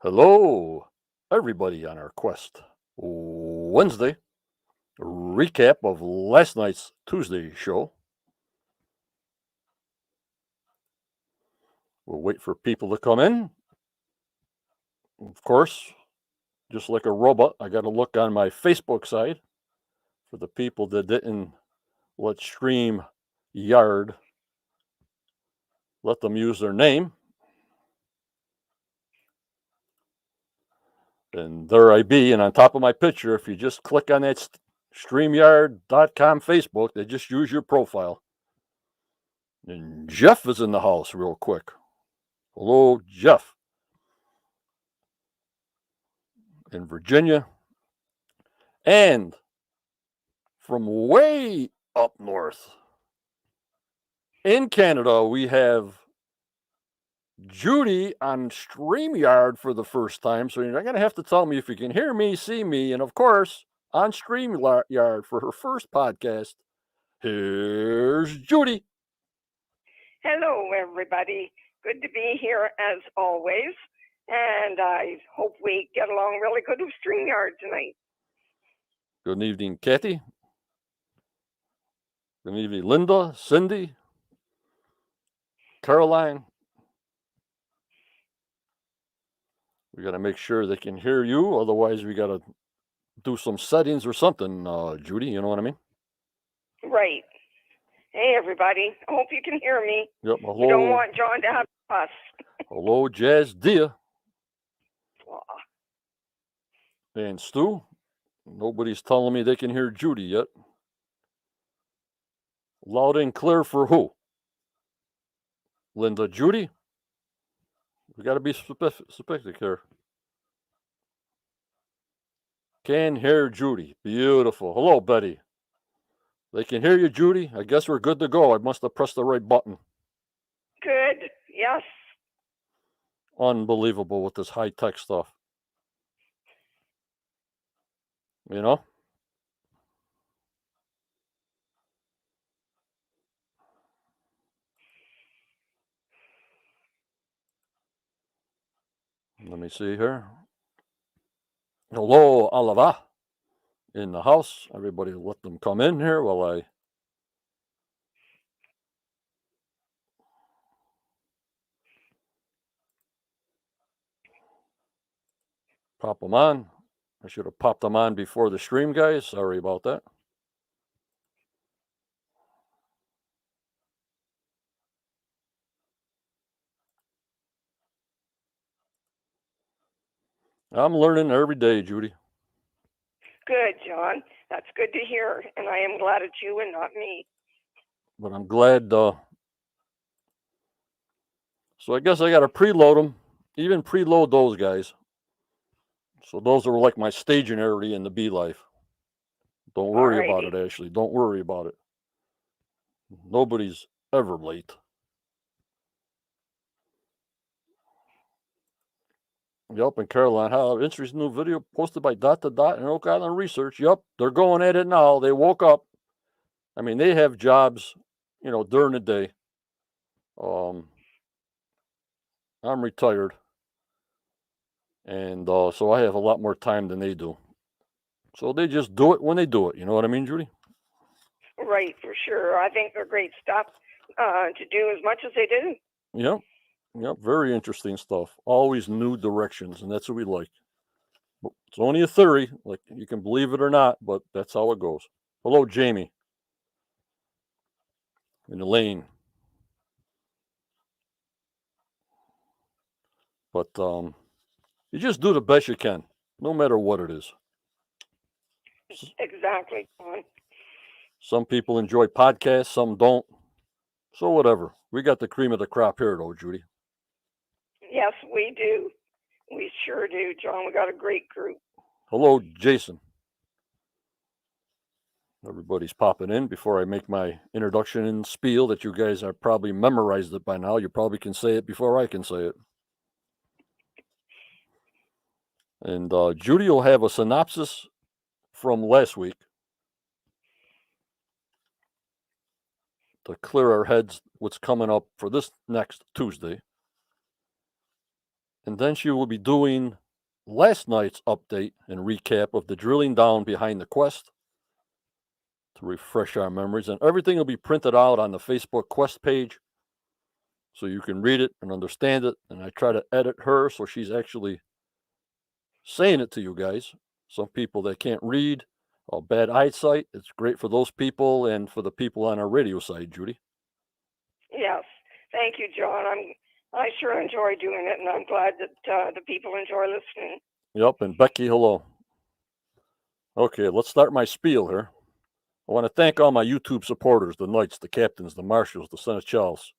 Hello, everybody on our Quest Wednesday recap of last night's Tuesday show. We'll wait for people to come in. Of course, just like a robot, I got to look on my Facebook side for the people that didn't let Stream Yard let them use their name. And there I be. And on top of my picture, if you just click on that StreamYard.com Facebook, they just use your profile. And Jeff is in the house real quick. Hello, Jeff in Virginia. And from way up north in Canada, we have Judy on StreamYard for the first time. So you're not going to have to tell me if you can hear me, see me. And of course, on StreamYard for her first podcast, here's Judy. Hello, everybody. Good to be here as always. And I hope we get along really good with StreamYard tonight. Good evening, Kathy. Good evening, Linda, Cindy, Caroline. We got to make sure they can hear you. Otherwise, we got to do some settings or something, Judy. You know what I mean? Right. Hey, everybody. I hope you can hear me. Yep. Hello. We don't want John to have us. Hello, Jazz Dia. Aw. And Stu. Nobody's telling me they can hear Judy yet. Loud and clear for who? Linda, Judy? We got to be specific here. Can hear Judy. Beautiful. Hello, Betty. They can hear you, Judy. I guess we're good to go. I must have pressed the right button. Good. Yes. Unbelievable with this high-tech stuff. You know? Let me see here. Hello, Alava. In the house. Everybody let them come in here while I pop them on. I should have popped them on before the stream, guys. Sorry about that. I'm learning every day, Judy. Good, John. That's good to hear. And I am glad it's you and not me. But I'm glad. So I guess I got to preload them. Even preload those guys. So those are like my staging area in the bee life. Don't worry about it, Ashley. Don't worry about it. Nobody's ever late. Yep, and Caroline, how interesting new video posted by Dot to Dot and Oak Island Research. Yep, they're going at it now. They woke up. I mean, they have jobs, during the day. I'm retired, and so I have a lot more time than they do. So they just do it when they do it. You know what I mean, Judy? Right, for sure. I think they're great stuff to do as much as they do. Yep, very interesting stuff. Always new directions, and that's what we like. But it's only a theory, like you can believe it or not, but that's how it goes. Hello, Jamie. And Elaine. But you just do the best you can, no matter what it is. Exactly, John. Some people enjoy podcasts, some don't. So whatever. We got the cream of the crop here, though, Judy. Yes, we do. We sure do, John. We got a great group. Hello, Jason. Everybody's popping in before I make my introduction and spiel that you guys have probably memorized it by now. You probably can say it before I can say it. And Judy will have a synopsis from last week to clear our heads what's coming up for this next Tuesday. And then she will be doing last night's update and recap of the drilling down behind the quest to refresh our memories. And everything will be printed out on the Facebook Quest page so you can read it and understand it. And I try to edit her so she's actually saying it to you guys. Some people that can't read or bad eyesight, it's great for those people and for the people on our radio side, Judy. Yes, thank you, John. I sure enjoy doing it, and I'm glad that the people enjoy listening. Yep, and Becky, hello. Okay, let's start my spiel here. I want to thank all my YouTube supporters, the Knights, the Captains, the Marshals, the Senechals.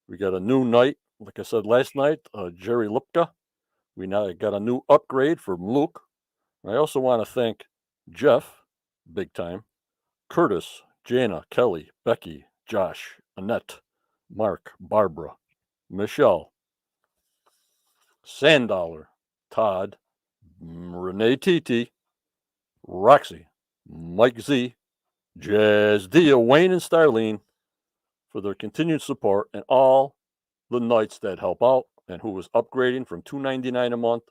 We got a new Knight, like I said last night, Jerry Lipka. We now got a new upgrade from Luke. I also want to thank Jeff, big time, Curtis, Jana, Kelly, Becky, Josh, Annette, Mark, Barbara, Michelle, Sandollar, Todd, Renee Titi, Roxy, Mike Z, Jazz Dia, Wayne, and Starlene for their continued support, and all the Knights that help out and who is upgrading from $2.99 a month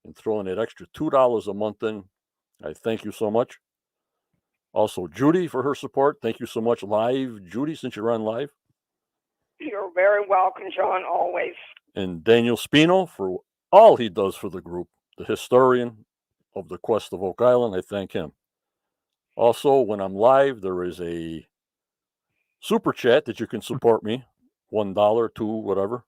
and throwing that extra $2 a month in. I thank you so much. Also, Judy for her support. Thank you so much, live, Judy, since you're on live. You're very welcome, John, always. And Daniel Spino for all he does for the group, the historian of the Quest of Oak Island. I thank him. Also, when I'm live, there is a super chat that you can support me, $1, $2, whatever.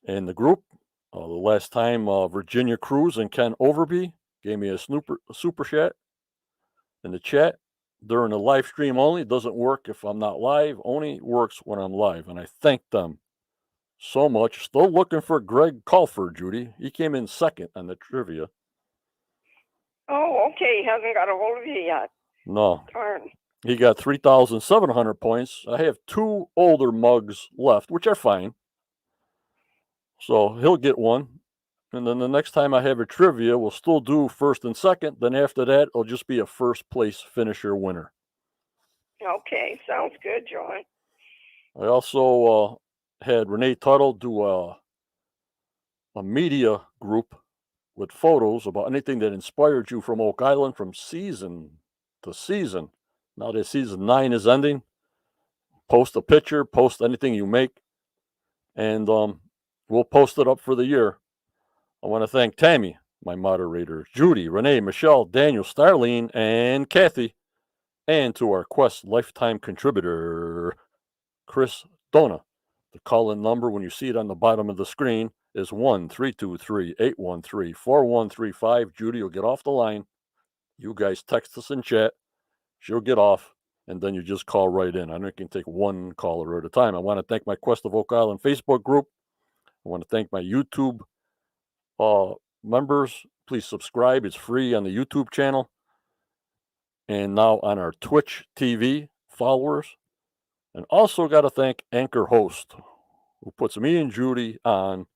And the group, the last time Virginia Cruz and Ken Overby gave me a super chat. In the chat during the live stream only. It doesn't work if I'm not live, only works when I'm live. And I thank them so much. Still looking for Greg Culford, Judy. He came in second on the trivia. Oh, okay. He hasn't got a hold of you yet. No. Darn. He got 3,700 points. I have 2 older mugs left, which are fine. So he'll get one. And then the next time I have a trivia, we'll still do first and second. Then after that, it'll just be a first place finisher winner. Okay, sounds good, John. I also had Renee Tuttle do a media group with photos about anything that inspired you from Oak Island from season to season. Now that season 9 is ending, post a picture, post anything you make, and we'll post it up for the year. I want to thank Tammy, my moderator, Judy, Renee, Michelle, Daniel, Starlene, and Kathy, and to our Quest lifetime contributor, Chris Dona. The call-in number, when you see it on the bottom of the screen, is 1-323-813-4135. Judy will get off the line. You guys text us in chat. She'll get off, and then you just call right in. I know you can take one caller at a time. I want to thank my Quest of Oak Island Facebook group. I want to thank my YouTube members. Please subscribe. It's free on the YouTube channel. And now on our Twitch TV followers. And also got to thank Anchor Host, who puts me and Judy on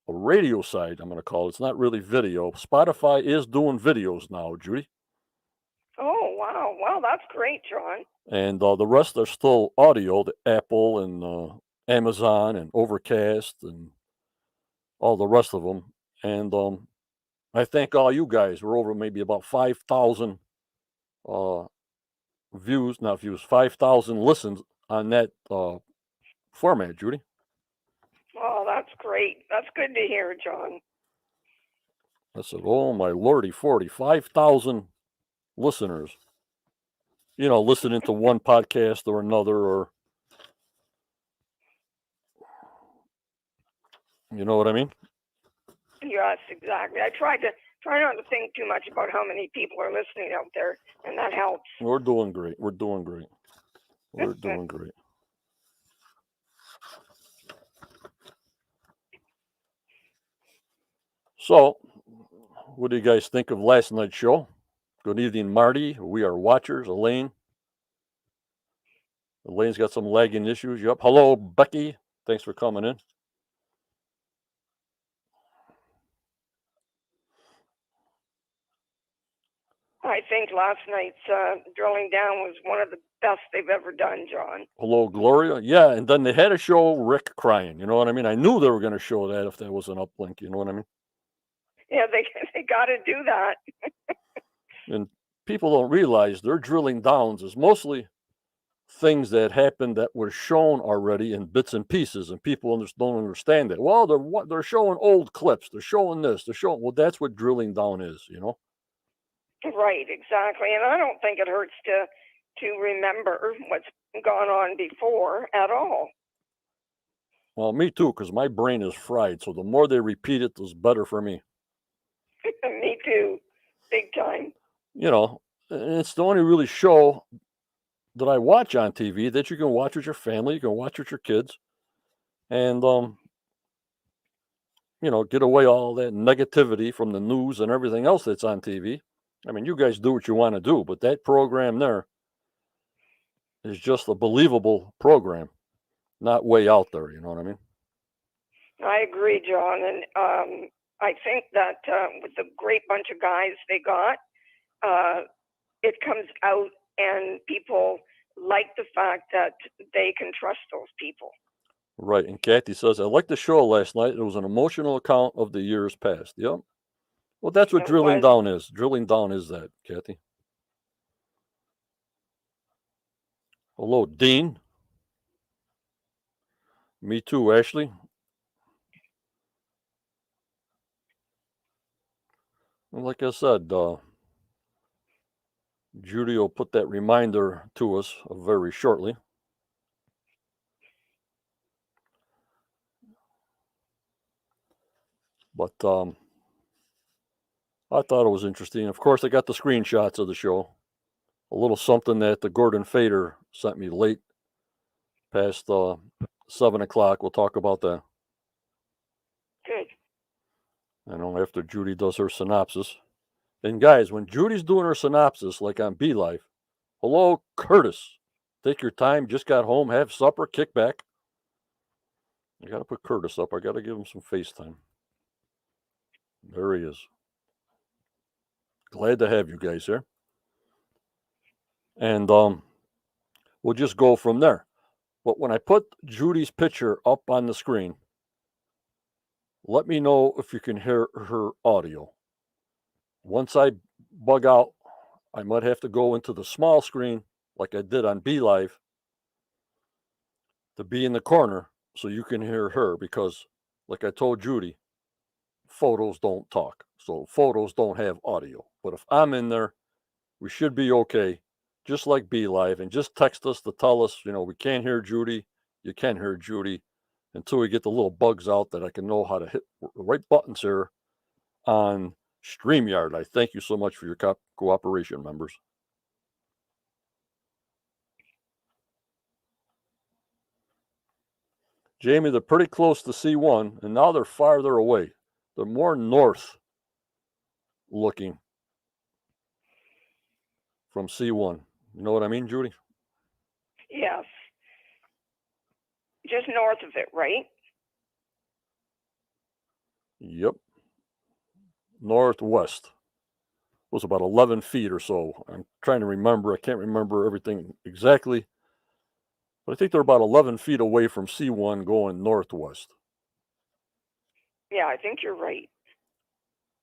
a radio side, I'm going to call it. It's not really video. Spotify is doing videos now, Judy. Oh, wow. Well, that's great, John. And the rest are still audio, the Apple and Amazon and Overcast and all the rest of them. And I thank all you guys. We're over maybe about 5,000 views, not views, 5,000 listens on that format, Judy. Oh, that's great. That's good to hear, John. I said, oh my lordy 40, 5,000 listeners. You know, listening to one podcast or another, or you know what I mean? Yes, exactly. I try not to think too much about how many people are listening out there, and that helps. We're doing great. We're doing great. We're doing great. So, what do you guys think of last night's show? Good evening, Marty. We are watchers. Elaine. Elaine's got some lagging issues. Yep. Hello, Becky. Thanks for coming in. I think last night's drilling down was one of the best they've ever done, John. Hello, Gloria. Yeah, and then they had to show Rick crying. You know what I mean? I knew they were going to show that if that was an uplink. You know what I mean? Yeah, they got to do that. And people don't realize their drilling downs is mostly things that happened that were shown already in bits and pieces, and people don't understand that. Well, they're showing old clips. They're showing this. They're showing. Well, that's what drilling down is. You know. Right, exactly. And I don't think it hurts to remember what's gone on before at all. Well, me too, because my brain is fried. So the more they repeat it, the better for me. Me too, big time. You know, and it's the only really show that I watch on TV that you can watch with your family, you can watch with your kids, and you know, get away all that negativity from the news and everything else that's on TV. I mean, you guys do what you want to do, but that program there is just a believable program, not way out there. You know what I mean? I agree, John. And I think that with the great bunch of guys they got, it comes out and people like the fact that they can trust those people. Right. And Kathy says, I liked the show last night. It was an emotional account of the years past. Yep. Well, that's what It drilling was. down is. Drilling down is that, Kathy. Hello, Dean. Me too, Ashley. And like I said, Judy will put that reminder to us very shortly. But I thought it was interesting. Of course, I got the screenshots of the show. A little something that the Gordon Fader sent me late past 7 o'clock. We'll talk about that. Good. I know after Judy does her synopsis. And guys, when Judy's doing her synopsis, like on Be Life, hello, Curtis. Take your time. Just got home. Have supper. Kick back. I got to put Curtis up. I got to give him some FaceTime. There he is. Glad to have you guys here. And we'll just go from there. But when I put Judy's picture up on the screen, let me know if you can hear her audio. Once I bug out, I might have to go into the small screen like I did on Be Live to be in the corner so you can hear her because, like I told Judy, photos don't talk. So photos don't have audio. But if I'm in there, we should be okay, just like Be Live. And just text us to tell us, we can't hear Judy. You can hear Judy until we get the little bugs out that I can know how to hit the right buttons here on StreamYard. I thank you so much for your cooperation, members. Jamie, they're pretty close to C1, and now they're farther away. They're more north looking from C1. You know what I mean, Judy? Yes. Just north of it, right? Yep. Northwest. It was about 11 feet or so. I'm trying to remember. I can't remember everything exactly. But I think they're about 11 feet away from C1 going northwest. Yeah, I think you're right.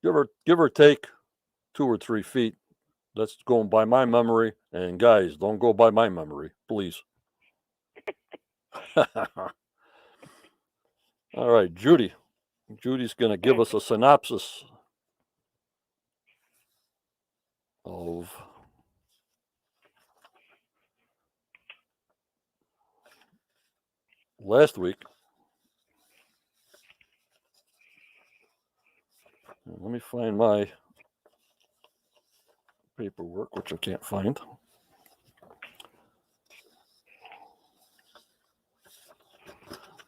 Give or take 2 or 3 feet. That's going by my memory. And guys, don't go by my memory, please. All right, Judy. Judy's going to give us a synopsis of last week. Let me find my paperwork, which I can't find.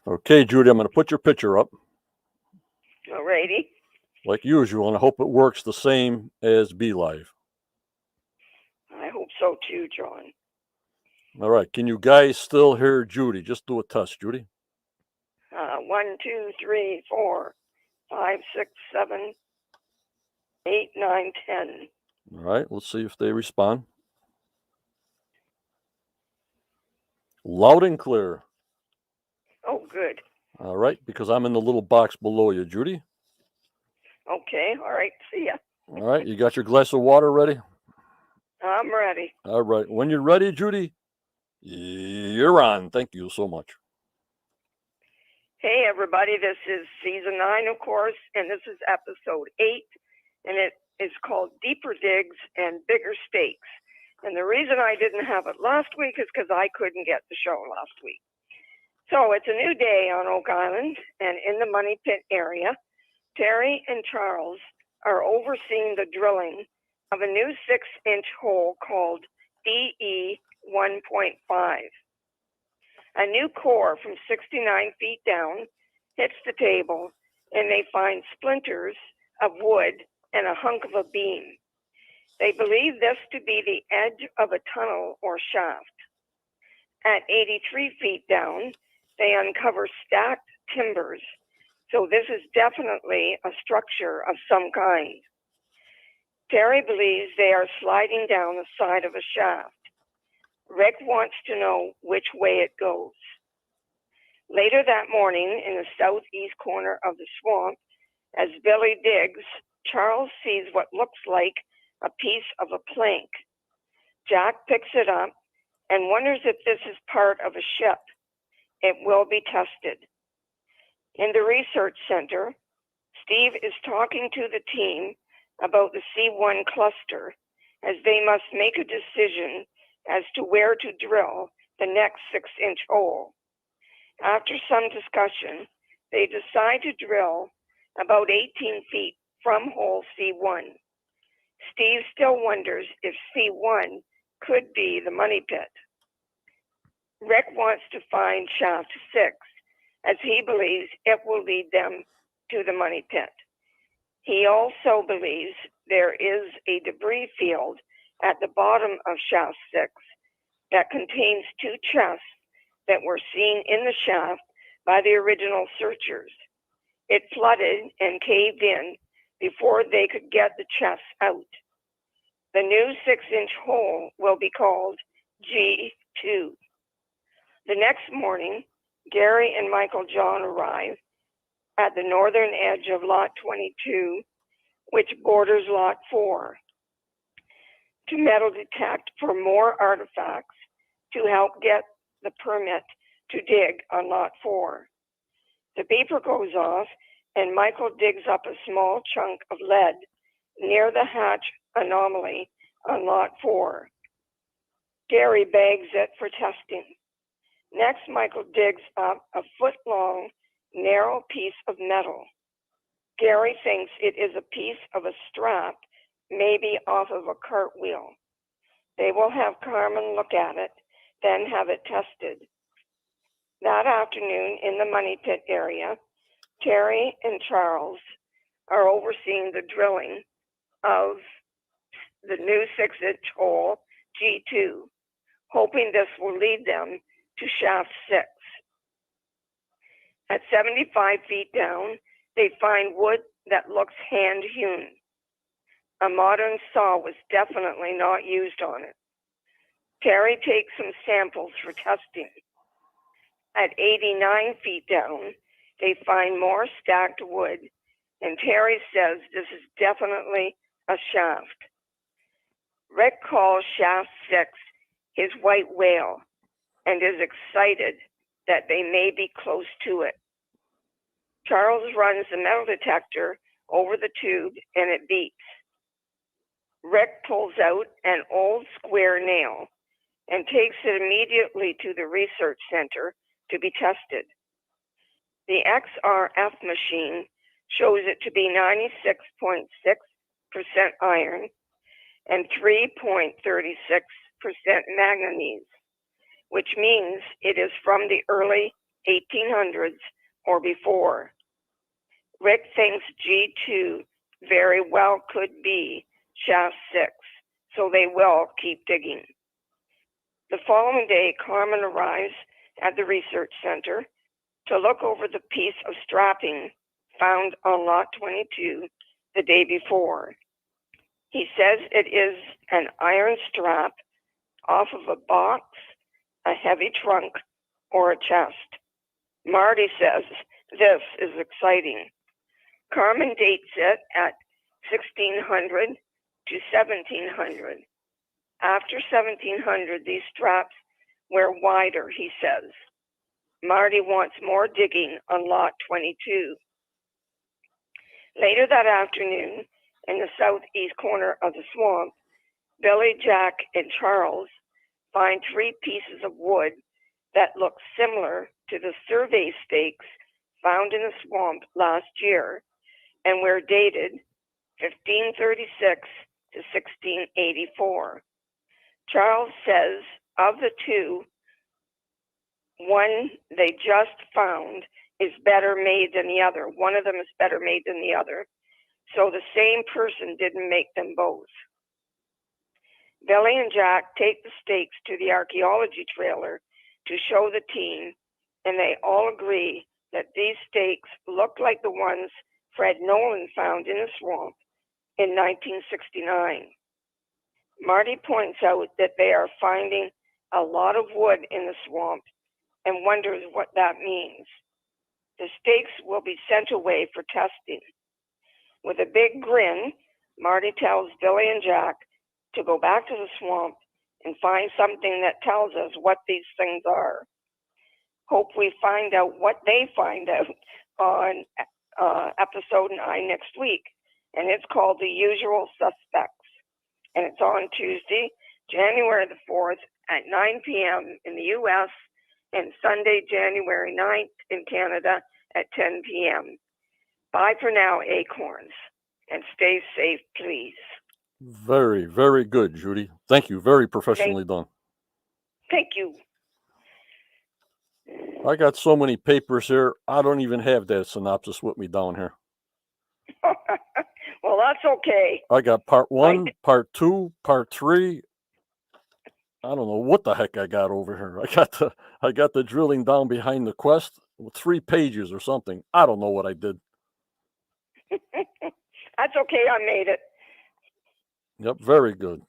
Okay, Judy, I'm going to put your picture up. Alrighty. Like usual, and I hope it works the same as Be Live. I hope so too, John. All right, can you guys still hear Judy? Just do a test, Judy. 1, 2, 3, 4, 5, 6, 7, 8, 9, 10. All right, let's see if they respond. Loud and clear. Oh, good. All right, because I'm in the little box below you, Judy. Okay, all right, see ya. All right, you got your glass of water ready? I'm ready. All right, when you're ready, Judy, you're on. Thank you so much. Hey, everybody, this is season 9, of course, and this is episode 8, and it is called Deeper Digs and Bigger Stakes. And the reason I didn't have it last week is because I couldn't get the show last week. So it's a new day on Oak Island, and in the Money Pit area, Terry and Charles are overseeing the drilling of a new 6-inch hole called DE 1.5. A new core from 69 feet down hits the table, and they find splinters of wood and a hunk of a beam. They believe this to be the edge of a tunnel or shaft. At 83 feet down, they uncover stacked timbers, so this is definitely a structure of some kind. Terry believes they are sliding down the side of a shaft. Rick wants to know which way it goes. Later that morning, in the southeast corner of the swamp, as Billy digs, Charles sees what looks like a piece of a plank. Jack picks it up and wonders if this is part of a ship. It will be tested. In the research center, Steve is talking to the team about the C1 cluster, as they must make a decision as to where to drill the next 6-inch hole. After some discussion, they decide to drill about 18 feet from hole C1. Steve still wonders if C1 could be the money pit. Rick wants to find shaft 6, as he believes it will lead them to the money pit. He also believes there is a debris field at the bottom of shaft 6 that contains 2 chests that were seen in the shaft by the original searchers. It flooded and caved in before they could get the chests out. The new 6-inch hole will be called G2. The next morning, Gary and Michael John arrive at the northern edge of Lot 22, which borders Lot 4, to metal detect for more artifacts to help get the permit to dig on Lot 4. The beeper goes off, and Michael digs up a small chunk of lead near the hatch anomaly on Lot 4. Gary bags it for testing. Next, Michael digs up a foot-long, narrow piece of metal. Gary thinks it is a piece of a strap, maybe off of a cartwheel. They will have Carmen look at it, then have it tested. That afternoon in the money pit area, Terry and Charles are overseeing the drilling of the new 6-inch hole, G2, hoping this will lead them to shaft 6. At 75 feet down, they find wood that looks hand-hewn. A modern saw was definitely not used on it. Terry takes some samples for testing. At 89 feet down, they find more stacked wood, and Terry says this is definitely a shaft. Rick calls shaft 6 his white whale and is excited that they may be close to it. Charles runs the metal detector over the tube and it beeps. Rick pulls out an old square nail and takes it immediately to the research center to be tested. The XRF machine shows it to be 96.6% iron and 3.36% manganese, which means it is from the early 1800s or before. Rick thinks G2 very well could be shaft 6, so they will keep digging. The following day, Carmen arrives at the research center to look over the piece of strapping found on Lot 22 the day before. He says it is an iron strap off of a box, a heavy trunk, or a chest. Marty says this is exciting. Carmen dates it at 1600 to 1700. After 1700, these straps were wider, he says. Marty wants more digging on lot 22. Later that afternoon, in the southeast corner of the swamp, Billy, Jack, and Charles find 3 pieces of wood that look similar to the survey stakes found in the swamp last year and were dated 1536 to 1684. Charles says of the 2, one they just found is better made than the other. One of them is better made than the other. So the same person didn't make them both. Billy and Jack take the stakes to the archaeology trailer to show the team, and they all agree that these stakes look like the ones Fred Nolan found in the swamp in 1969. Marty points out that they are finding a lot of wood in the swamp and wonders what that means. The stakes will be sent away for testing. With a big grin, Marty tells Billy and Jack to go back to the swamp and find something that tells us what these things are. Hope we find out what they find out on episode 9 next week. And it's called The Usual Suspects. And it's on Tuesday, January the 4th at 9 p.m. in the U.S. and Sunday, January 9th in Canada at 10 p.m. Bye for now, Acorns, and stay safe, please. Very, very good, Judy. Thank you. Very professionally done. Thank you. I got so many papers here. I don't even have that synopsis with me down here. Well, that's okay. I got part 1, part 2, part 3. I don't know what the heck I got over here. I got the drilling down behind the quest with 3 pages or something. I don't know what I did. That's okay. I made it. Yep, very good.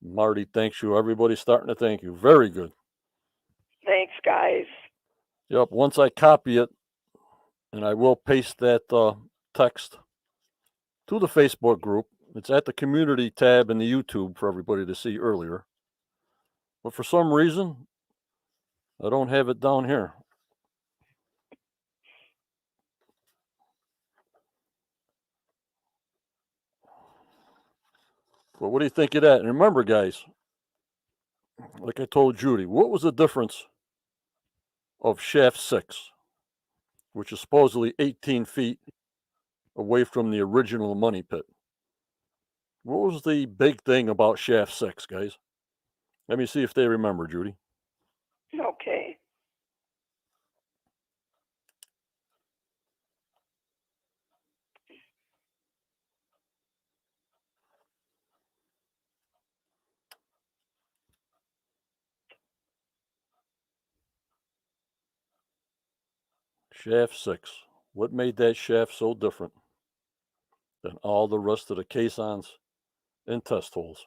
Marty thanks you. Everybody's starting to thank you. Very good. Thanks, guys. Yep, once I copy it, and I will paste that text to the Facebook group. It's at the community tab in the YouTube for everybody to see earlier. But for some reason, I don't have it down here. But what do you think of that? And remember, guys, like I told Judy, what was the difference of shaft 6, which is supposedly 18 feet away from the original money pit? What was the big thing about shaft 6, guys? Let me see if they remember, Judy. Okay. Shaft 6. What made that shaft so different than all the rest of the caissons and test holes?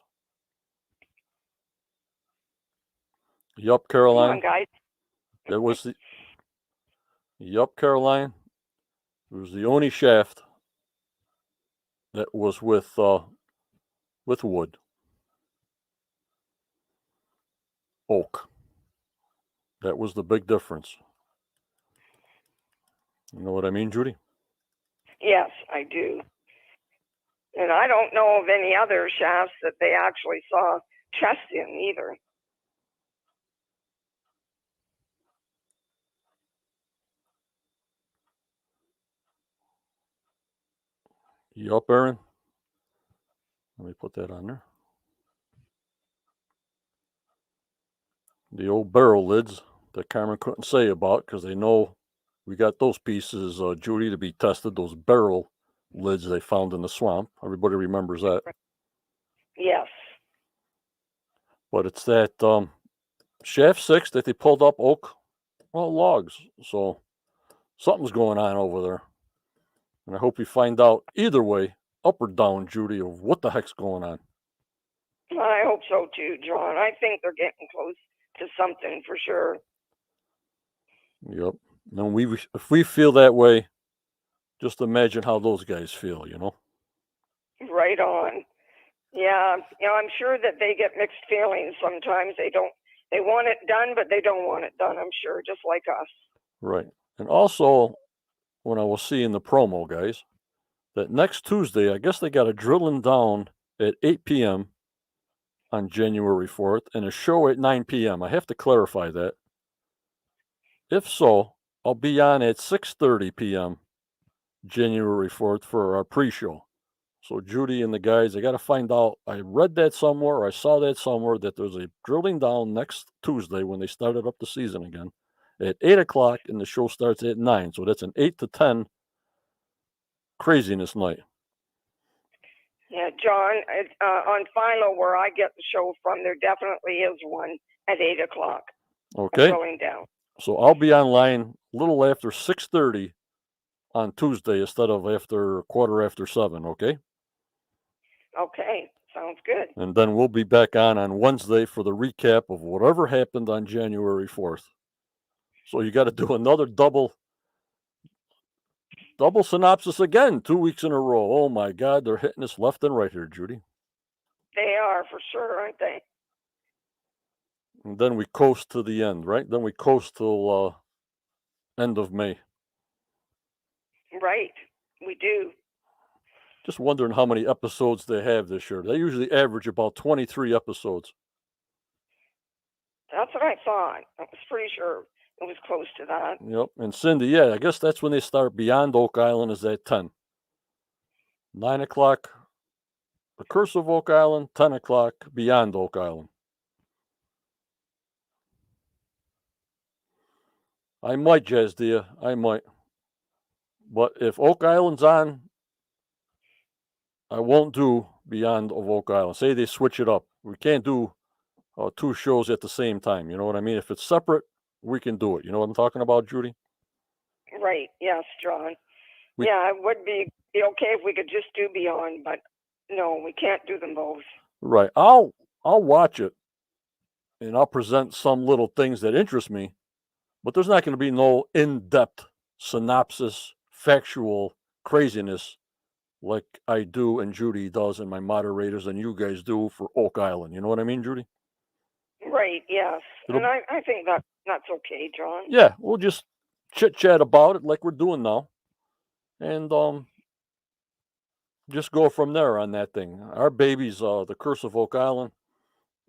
Yup, Caroline. Come on, guys. That was the. Yup, Caroline. It was the only shaft that was with wood. Oak. That was the big difference. You know what I mean, Judy? Yes, I do. And I don't know of any other shafts that they actually saw chests in either. Yup, Aaron. Let me put that on there. The old barrel lids that Carmen couldn't say about because they know we got those pieces, Judy, to be tested. Those barrel lids they found in the swamp. Everybody remembers that. Yes. But it's that shaft 6 that they pulled up oak, well, logs. So something's going on over there. And I hope we find out either way up or down, Judy, of what the heck's going on. I hope so too, John. I think they're getting close to something for sure. Yep. And if we feel that way, just imagine how those guys feel, you know? Right on. Yeah, I'm sure that they get mixed feelings sometimes. They want it done, but they don't want it done, I'm sure, just like us. Right. And also, when I was seeing the promo, guys, that next Tuesday, I guess they got a drilling down at 8 p.m. on January 4th and a show at 9 p.m. I have to clarify that. If so, I'll be on at 6:30 p.m. January 4th for our pre-show. So Judy and the guys, I got to find out. I read that somewhere, or I saw that somewhere, that there's a drilling down next Tuesday when they started up the season again at 8 o'clock, and the show starts at 9. So that's an 8 to 10 craziness night. Yeah, John, on Philo, where I get the show from, there definitely is one at 8 o'clock. Okay. Going down. So I'll be online a little after 6:30 on Tuesday instead of after 7:15. Okay. Okay, sounds good. And then we'll be back on Wednesday for the recap of whatever happened on January 4th. So you got to do another double synopsis again, 2 weeks in a row. Oh my God, they're hitting us left and right here, Judy. They are for sure, aren't they? And then we coast to the end, right? Then we coast till end of May. Right, we do. Just wondering how many episodes they have this year. They usually average about 23 episodes. That's what I thought. I was pretty sure it was close to that. Yep. And Cindy, yeah, I guess that's when they start. Beyond Oak Island is at 10. 9 o'clock, The Curse of Oak Island. 10 o'clock, Beyond Oak Island. I might, Jazdia. I might. But if Oak Island's on, I won't do Beyond of Oak Island. Say they switch it up. We can't do 2 shows at the same time. You know what I mean? If it's separate, we can do it. You know what I'm talking about, Judy? Right. Yes, John. Yeah, it would be okay if we could just do Beyond, but no, we can't do them both. Right. I'll watch it, and I'll present some little things that interest me, but there's not going to be no in-depth synopsis, factual craziness like I do and Judy does and my moderators and you guys do for Oak Island. You know what I mean, Judy? Right, yes. And I think that's okay, John. Yeah, we'll just chit-chat about it like we're doing now. And just go from there on that thing. Our baby's The Curse of Oak Island.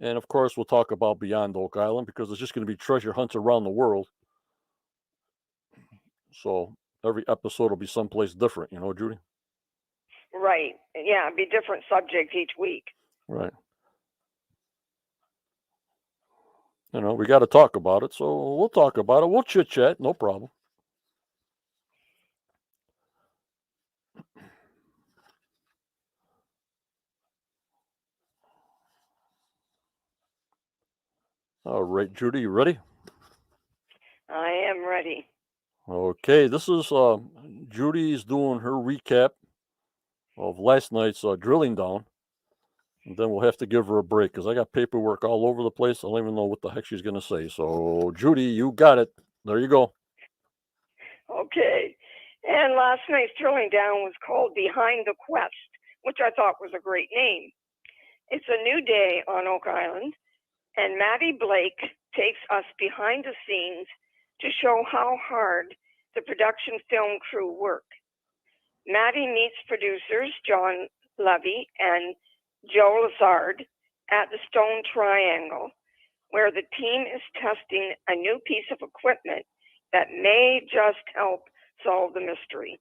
And of course, we'll talk about Beyond Oak Island because there's just going to be treasure hunts around the world. So every episode will be someplace different, you know, Judy? Right. Yeah, it'd be different subjects each week. Right. You know, we got to talk about it. So we'll talk about it. We'll chit-chat. No problem. All right, Judy, you ready? I am ready. Okay, this is Judy's doing her recap of last night's drilling down. And then we'll have to give her a break because I got paperwork all over the place. I don't even know what the heck she's going to say. So, Judy, you got it. There you go. Okay. And last night's drilling down was called Behind the Quest, which I thought was a great name. It's a new day on Oak Island, and Maddie Blake takes us behind the scenes to show how hard the production film crew work. Maddie meets producers John Levy and Joe Lazard at the Stone Triangle, where the team is testing a new piece of equipment that may just help solve the mystery.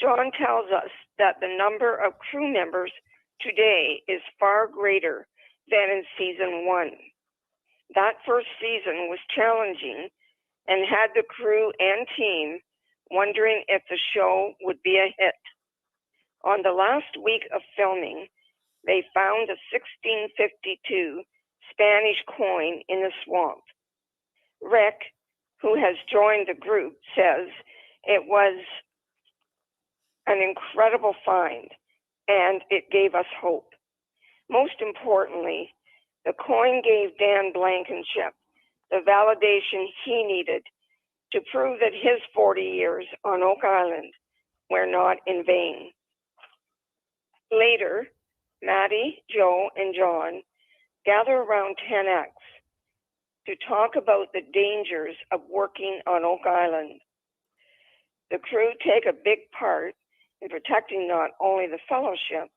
John tells us that the number of crew members today is far greater than in season 1. That first season was challenging and had the crew and team wondering if the show would be a hit. On the last week of filming, they found a 1652 Spanish coin in the swamp. Rick, who has joined the group, says it was an incredible find and it gave us hope. Most importantly, the coin gave Dan Blankenship the validation he needed to prove that his 40 years on Oak Island were not in vain. Later, Maddie, Joe, and John gather around 10X to talk about the dangers of working on Oak Island. The crew take a big part in protecting not only the fellowship,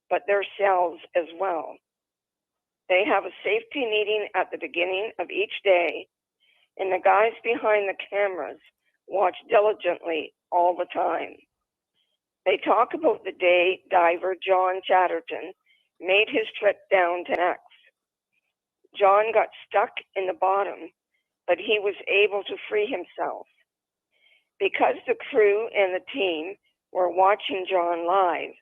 but themselves as well. They have a safety meeting at the beginning of each day, and the guys behind the cameras watch diligently all the time. They talk about the day diver John Chatterton made his trip down to X. John got stuck in the bottom, but he was able to free himself. Because the crew and the team were watching John live,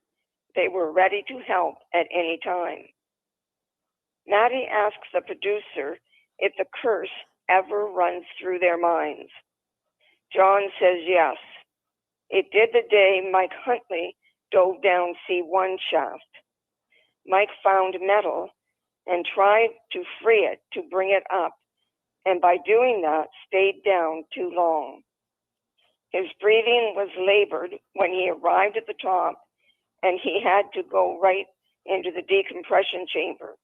they were ready to help at any time. Maddie asks the producer if the curse ever runs through their minds. John says yes. It did the day Mike Huntley dove down C1 shaft. Mike found metal and tried to free it to bring it up, and by doing that, stayed down too long. His breathing was labored when he arrived at the top, and he had to go right into the decompression chamber.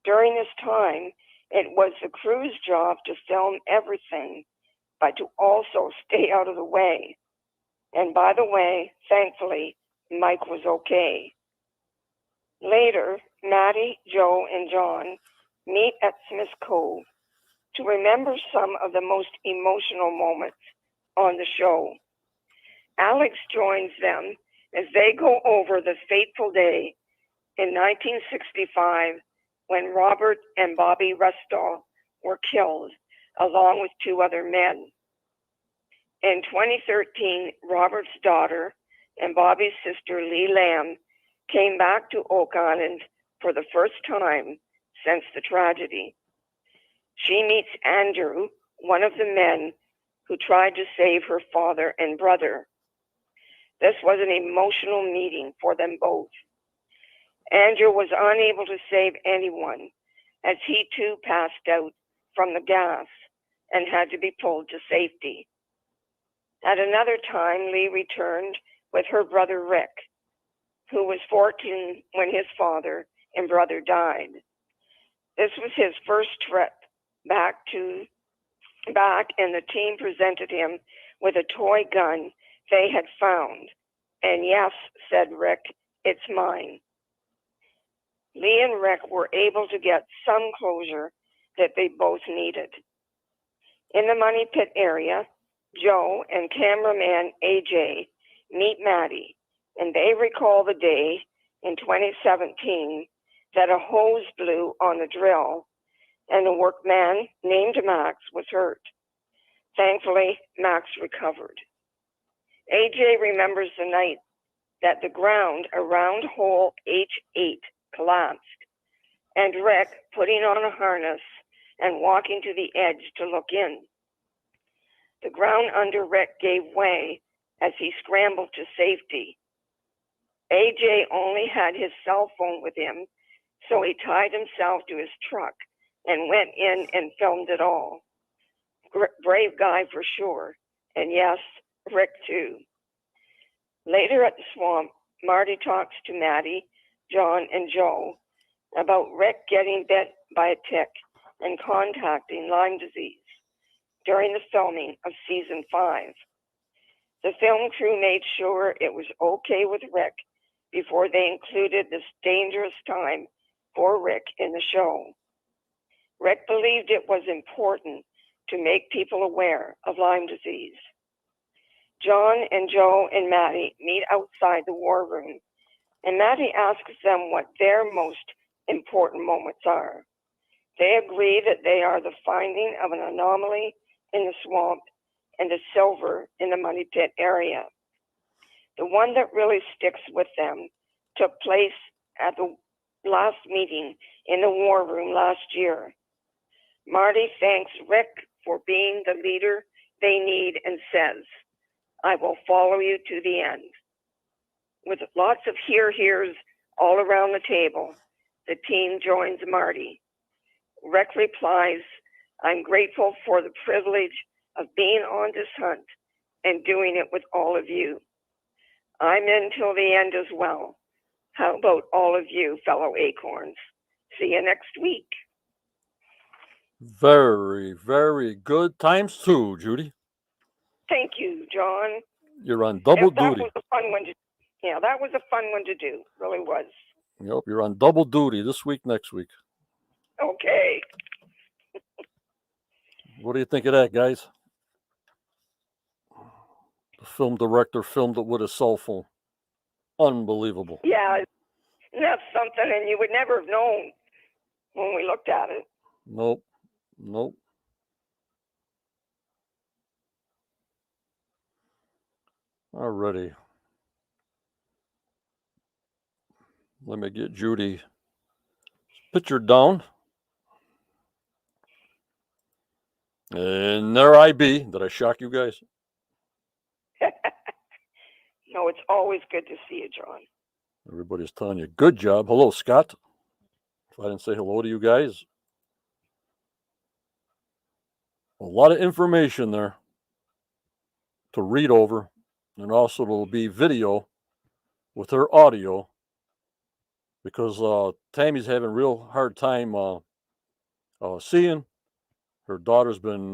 During this time, it was the crew's job to film everything, but to also stay out of the way. And by the way, thankfully, Mike was okay. Later, Maddie, Joe, and John meet at Smith's Cove to remember some of the most emotional moments on the show. Alex joins them as they go over the fateful day in 1965 when Robert and Bobby Restall were killed, along with two other men. In 2013, Robert's daughter and Bobby's sister, Lee Lamb, came back to Oak Island for the first time since the tragedy. She meets Andrew, one of the men who tried to save her father and brother. This was an emotional meeting for them both. Andrew was unable to save anyone, as he too passed out from the gas and had to be pulled to safety. At another time, Lee returned with her brother Rick, who was 14 when his father and brother died. This was his first trip back, and the team presented him with a toy gun they had found. And yes, said Rick, it's mine. Lee and Rick were able to get some closure that they both needed. In the Money Pit area, Joe and cameraman AJ meet Maddie, and they recall the day in 2017 that a hose blew on the drill and a workman named Max was hurt. Thankfully, Max recovered. AJ remembers the night that the ground around hole H8 collapsed, and Rick putting on a harness and walking to the edge to look in. The ground under Rick gave way as he scrambled to safety. AJ only had his cell phone with him, so he tied himself to his truck and went in and filmed it all. Brave guy for sure, and yes, Rick too. Later at the swamp, Marty talks to Maddie, John, and Joe about Rick getting bit by a tick and contacting Lyme disease during the filming of season 5. The film crew made sure it was okay with Rick before they included this dangerous time for Rick in the show. Rick believed it was important to make people aware of Lyme disease. John and Joe and Maddie meet outside the war room, and Maddie asks them what their most important moments are. They agree that they are the finding of an anomaly in the swamp and the silver in the Money Pit area. The one that really sticks with them took place at the last meeting in the war room last year. Marty thanks Rick for being the leader they need and says, "I will follow you to the end." With lots of here's all around the table, the team joins Marty. Rec replies, I'm grateful for the privilege of being on this hunt and doing it with all of you. I'm in till the end as well. How about all of you, fellow acorns? See you next week. Very, very good. Times two, Judy. Thank you, John. You're on double that duty. Was a fun one to, yeah, that was a fun one to do. Really was. Yep, you're on double duty this week, next week. Okay. What do you think of that, guys? The film director filmed it with a cell phone. Unbelievable. Yeah, that's something, and you would never have known when we looked at it. Nope. Alrighty. Let me get Judy's picture down. And there I be. Did I shock you guys? No, it's always good to see you, John. Everybody's telling you, good job. Hello, Scott. If I didn't say hello to you guys. A lot of information there to read over. And also there'll be video with her audio. Because Tammy's having a real hard time seeing. Her daughter's been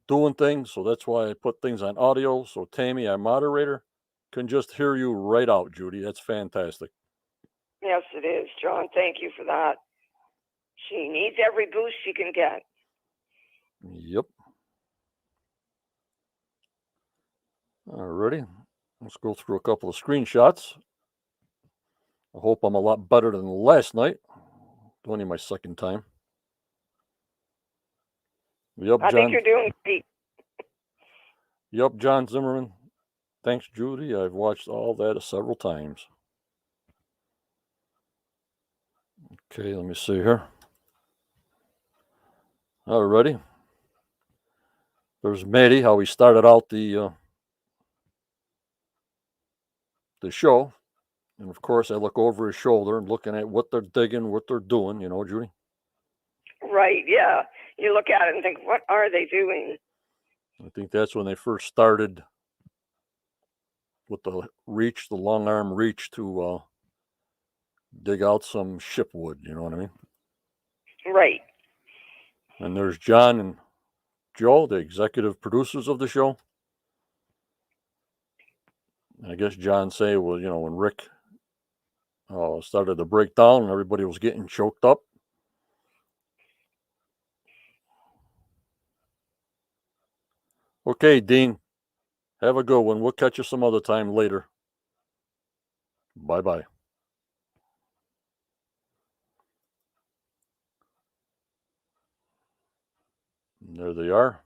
doing things, so that's why I put things on audio. So Tammy, our moderator, can just hear you right out, Judy. That's fantastic. Yes, it is, John. Thank you for that. She needs every boost she can get. Yep. Alrighty. Let's go through a couple of screenshots. I hope I'm a lot better than last night. Only my second time. Yep, I John. think you're doing great. Yep, John Zimmerman. Thanks, Judy. I've watched all that several times. Okay, let me see here. Alrighty. There's Maddie, how he started out the show. And of course, I look over his shoulder and looking at what they're digging, what they're doing, you know, Judy. Right, yeah. You look at it and think, what are they doing? I think that's when they first started with the long arm reach to dig out some shipwood, you know what I mean? Right. And there's John and Joe, the executive producers of the show. And I guess John say, well, you know, when Rick started to break down and everybody was getting choked up. Okay, Dean, have a good one. We'll catch you some other time later. Bye-bye. And there they are.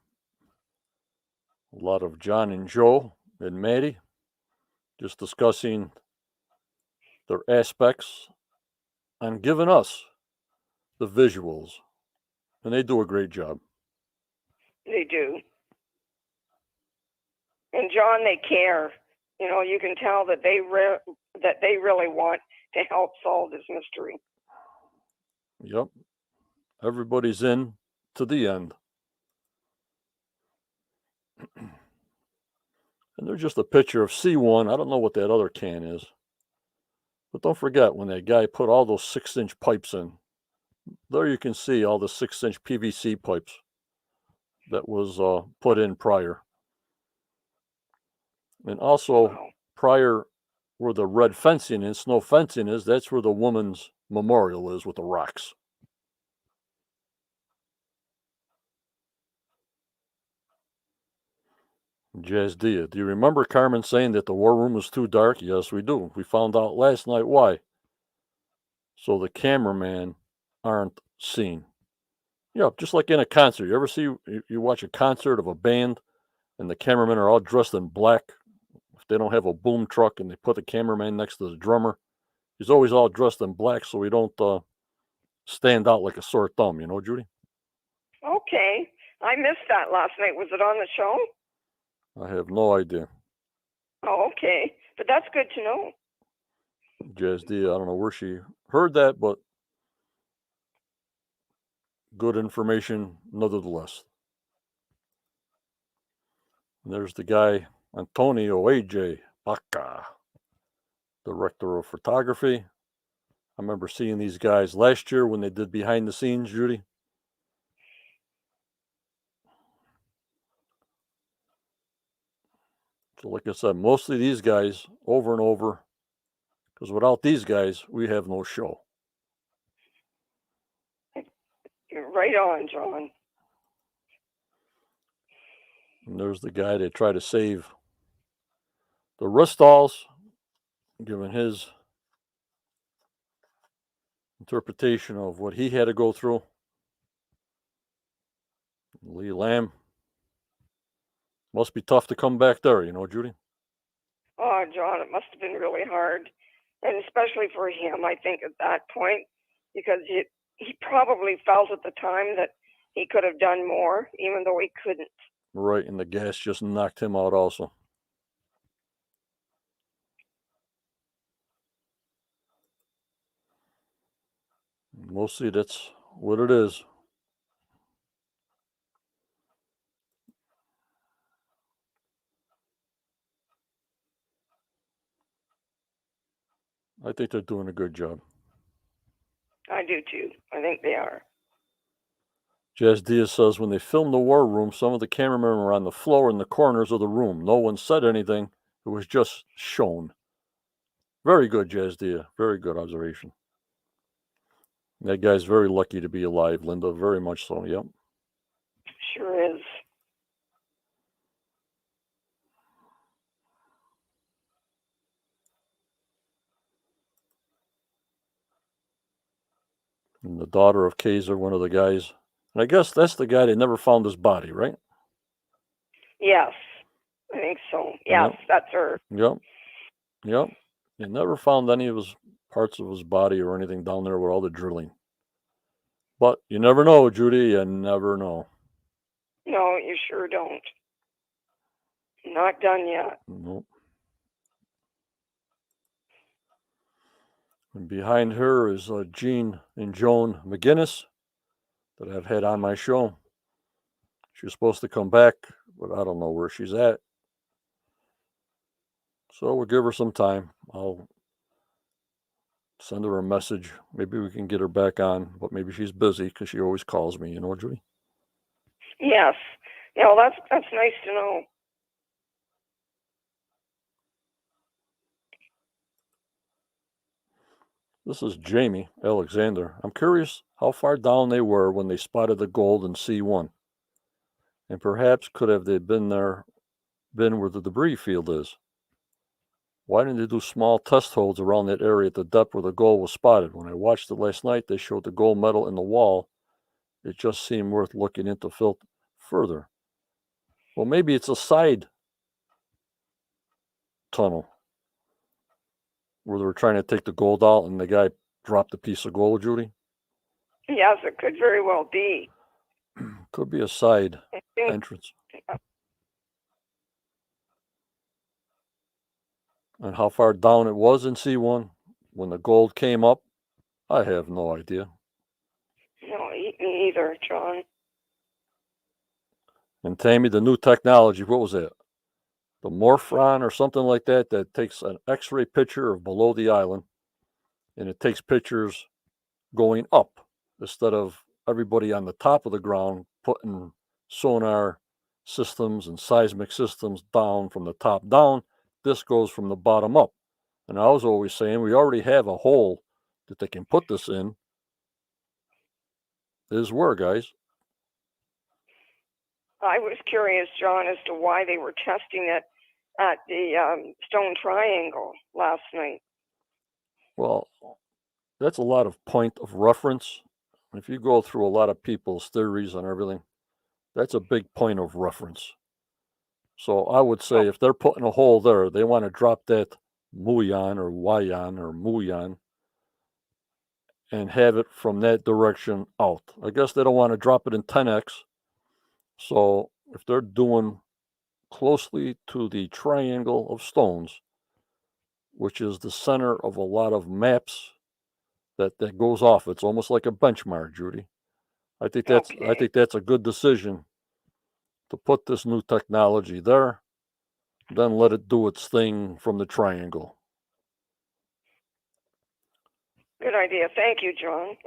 A lot of John and Joe and Maddie just discussing their aspects and giving us the visuals. And they do a great job. They do. And John, they care. You know, you can tell that they really want to help solve this mystery. Yep. Everybody's in to the end. And there's just a picture of C1. I don't know what that other can is. But don't forget, when that guy put all those 6-inch pipes in, there you can see all the 6-inch PVC pipes that was put in prior. And also, prior where the red fencing and snow fencing is, that's where the woman's memorial is with the rocks. Jazz Dia, do you remember Carmen saying that the war room was too dark? Yes, we do. We found out last night why. So the cameraman aren't seen. Yeah, just like in a concert. You ever see, you watch a concert of a band and the cameramen are all dressed in black? If they don't have a boom truck and they put the cameraman next to the drummer, he's always all dressed in black so he don't stand out like a sore thumb, you know, Judy? Okay. I missed that last night. Was it on the show? I have no idea. Oh, okay. But that's good to know. Jazz D, I don't know where she heard that, but good information nonetheless. And there's the guy, Antonio A.J. Baca, director of photography. I remember seeing these guys last year when they did behind the scenes, Judy. So like I said, mostly these guys over and over, because without these guys, we have no show. You're right on, John. And there's the guy that tried to save the Rustals, given his interpretation of what he had to go through. Lee Lamb. Must be tough to come back there, you know, Judy? Oh, John, it must have been really hard. And especially for him, I think, at that point, because he probably felt at the time that he could have done more, even though he couldn't. Right, and the gas just knocked him out also. Mostly that's what it is. I think they're doing a good job. I do too. I think they are. Jazz Diaz says when they filmed the war room, some of the cameramen were on the floor in the corners of the room. No one said anything. It was just shown. Very good, Jazz Diaz. Very good observation. That guy's very lucky to be alive, Linda. Very much so, yep. Sure is. And the daughter of Kaiser, one of the guys. And I guess that's the guy that never found his body, right? Yes, I think so. Yes, Yep. that's her. Yep. Yep. They never found any of his parts of his body or anything down there with all the drilling. But you never know, Judy. You never know. No, you sure don't. Not done yet. Nope. And behind her is Jean and Joan McGinnis that I've had on my show. She was supposed to come back, but I don't know where she's at. So we'll give her some time. I'll send her a message. Maybe we can get her back on, but maybe she's busy because she always calls me, you know, Judy? Yes. Yeah, well, that's nice to know. This is Jamie Alexander. I'm curious how far down they were when they spotted the gold in C1. And perhaps could have they been where the debris field is? Why didn't they do small test holes around that area at the depth where the gold was spotted? When I watched it last night, they showed the gold medal in the wall. It just seemed worth looking into further. Well, maybe it's a side tunnel where they were trying to take the gold out and the guy dropped a piece of gold, Judy. Yes, it could very well be. Could be a side entrance. And how far down it was in C1 when the gold came up, I have no idea. No, me either, John. And Tammy, the new technology, what was that? The Morphron or something like that, that takes an X-ray picture of below the island, and it takes pictures going up instead of everybody on the top of the ground putting sonar systems and seismic systems down from the top down. This goes from the bottom up. And I was always saying we already have a hole that they can put this in. Is where, guys? I was curious, John, as to why they were testing it at the Stone Triangle last night. Well, that's a lot of point of reference. If you go through a lot of people's theories and everything, that's a big point of reference. So I would say if they're putting a hole there, they want to drop that Muyan or Wayan or Muyan and have it from that direction out. I guess they don't want to drop it in 10x. So if they're doing closely to the triangle of stones, which is the center of a lot of maps that goes off. It's almost like a benchmark, Judy. I think that's a good decision to put this new technology there, then let it do its thing from the triangle. Good idea. Thank you, John.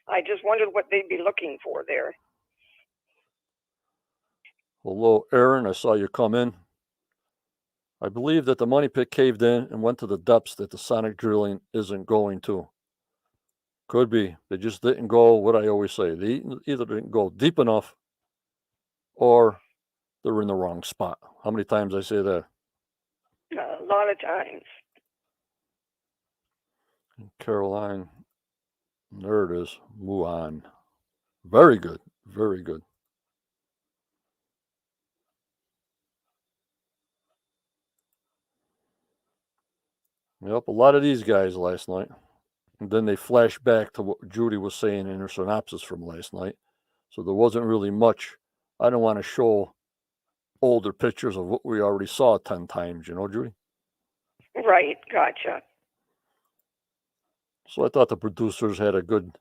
I just wondered what they'd be looking for there. Hello, Aaron. I saw you come in. I believe that the money pit caved in and went to the depths that the sonic drilling isn't going to. Could be. They just didn't go, what I always say, they either didn't go deep enough or they're in the wrong spot. How many times I say that? A lot of times. Caroline, there it is. Muan. Very good. Very good. Yep, a lot of these guys last night. And then they flash back to what Judy was saying in her synopsis from last night. So there wasn't really much. I don't want to show older pictures of what we already saw 10 times, you know, Judy? Right, gotcha. So I thought the producers had a good,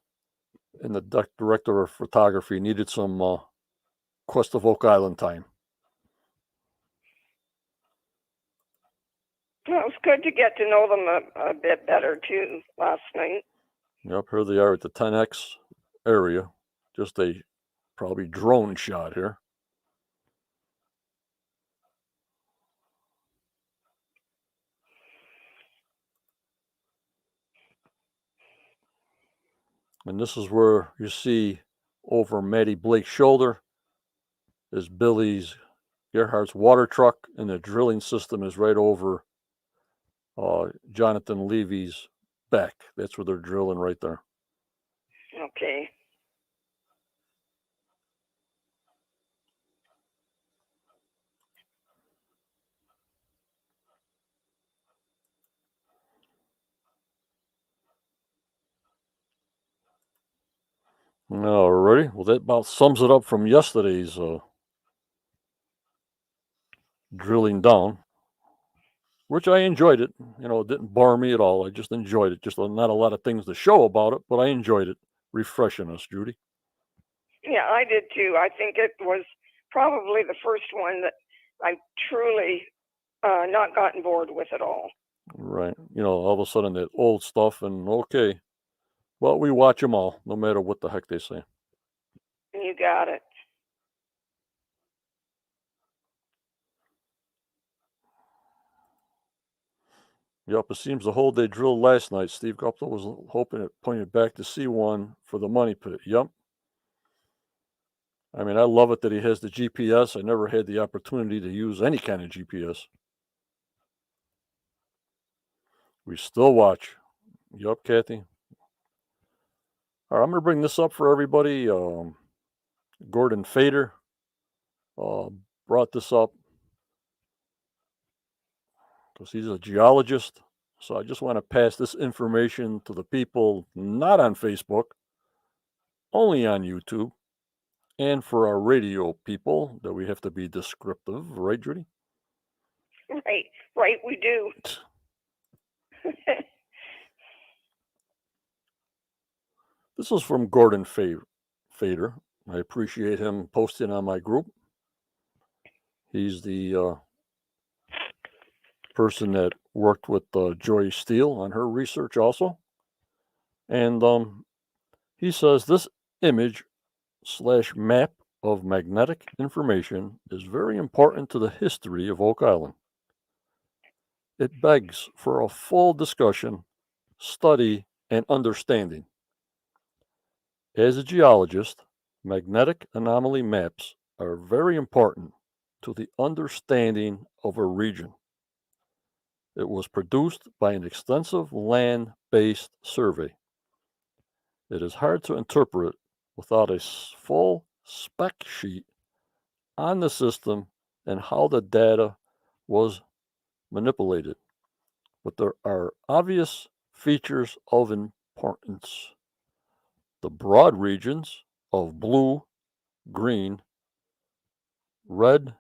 and the director of photography needed some Quest of Oak Island time. Well, it was good to get to know them a bit better, too, last night. Yep, here they are at the 10X area. Just a probably drone shot here. And this is where you see over Maddie Blake's shoulder is Billy's Gerhardt's water truck, and the drilling system is right over Jonathan Levy's back. That's where they're drilling right there. Okay. Alrighty. Well, that about sums it up from yesterday's drilling down, which I enjoyed it. You know, it didn't bore me at all. I just enjoyed it. Just not a lot of things to show about it, but I enjoyed it. Refreshing us, Judy. Yeah, I did too. I think it was probably the first one that I've truly not gotten bored with at all. Right. You know, all of a sudden that old stuff, and okay. Well, we watch them all, no matter what the heck they say. You got it. Yep, it seems the hole they drilled last night, Steve Gupta was hoping it pointed back to C1 for the money pit. Yep. I mean, I love it that he has the GPS. I never had the opportunity to use any kind of GPS. We still watch. Yep, Kathy. All right, I'm going to bring this up for everybody. Gordon Fader brought this up because he's a geologist. So I just want to pass this information to the people not on Facebook, only on YouTube, and for our radio people that we have to be descriptive, right, Judy? Right, we do. This is from Gordon Fader. I appreciate him posting on my group. He's the person that worked with Joy Steele on her research also. And he says this image / map of magnetic information is very important to the history of Oak Island. It begs for a full discussion, study, and understanding. As a geologist, magnetic anomaly maps are very important to the understanding of a region. It was produced by an extensive land-based survey. It is hard to interpret without a full spec sheet on the system and how the data was manipulated, but there are obvious features of importance. The broad regions of blue, green, red,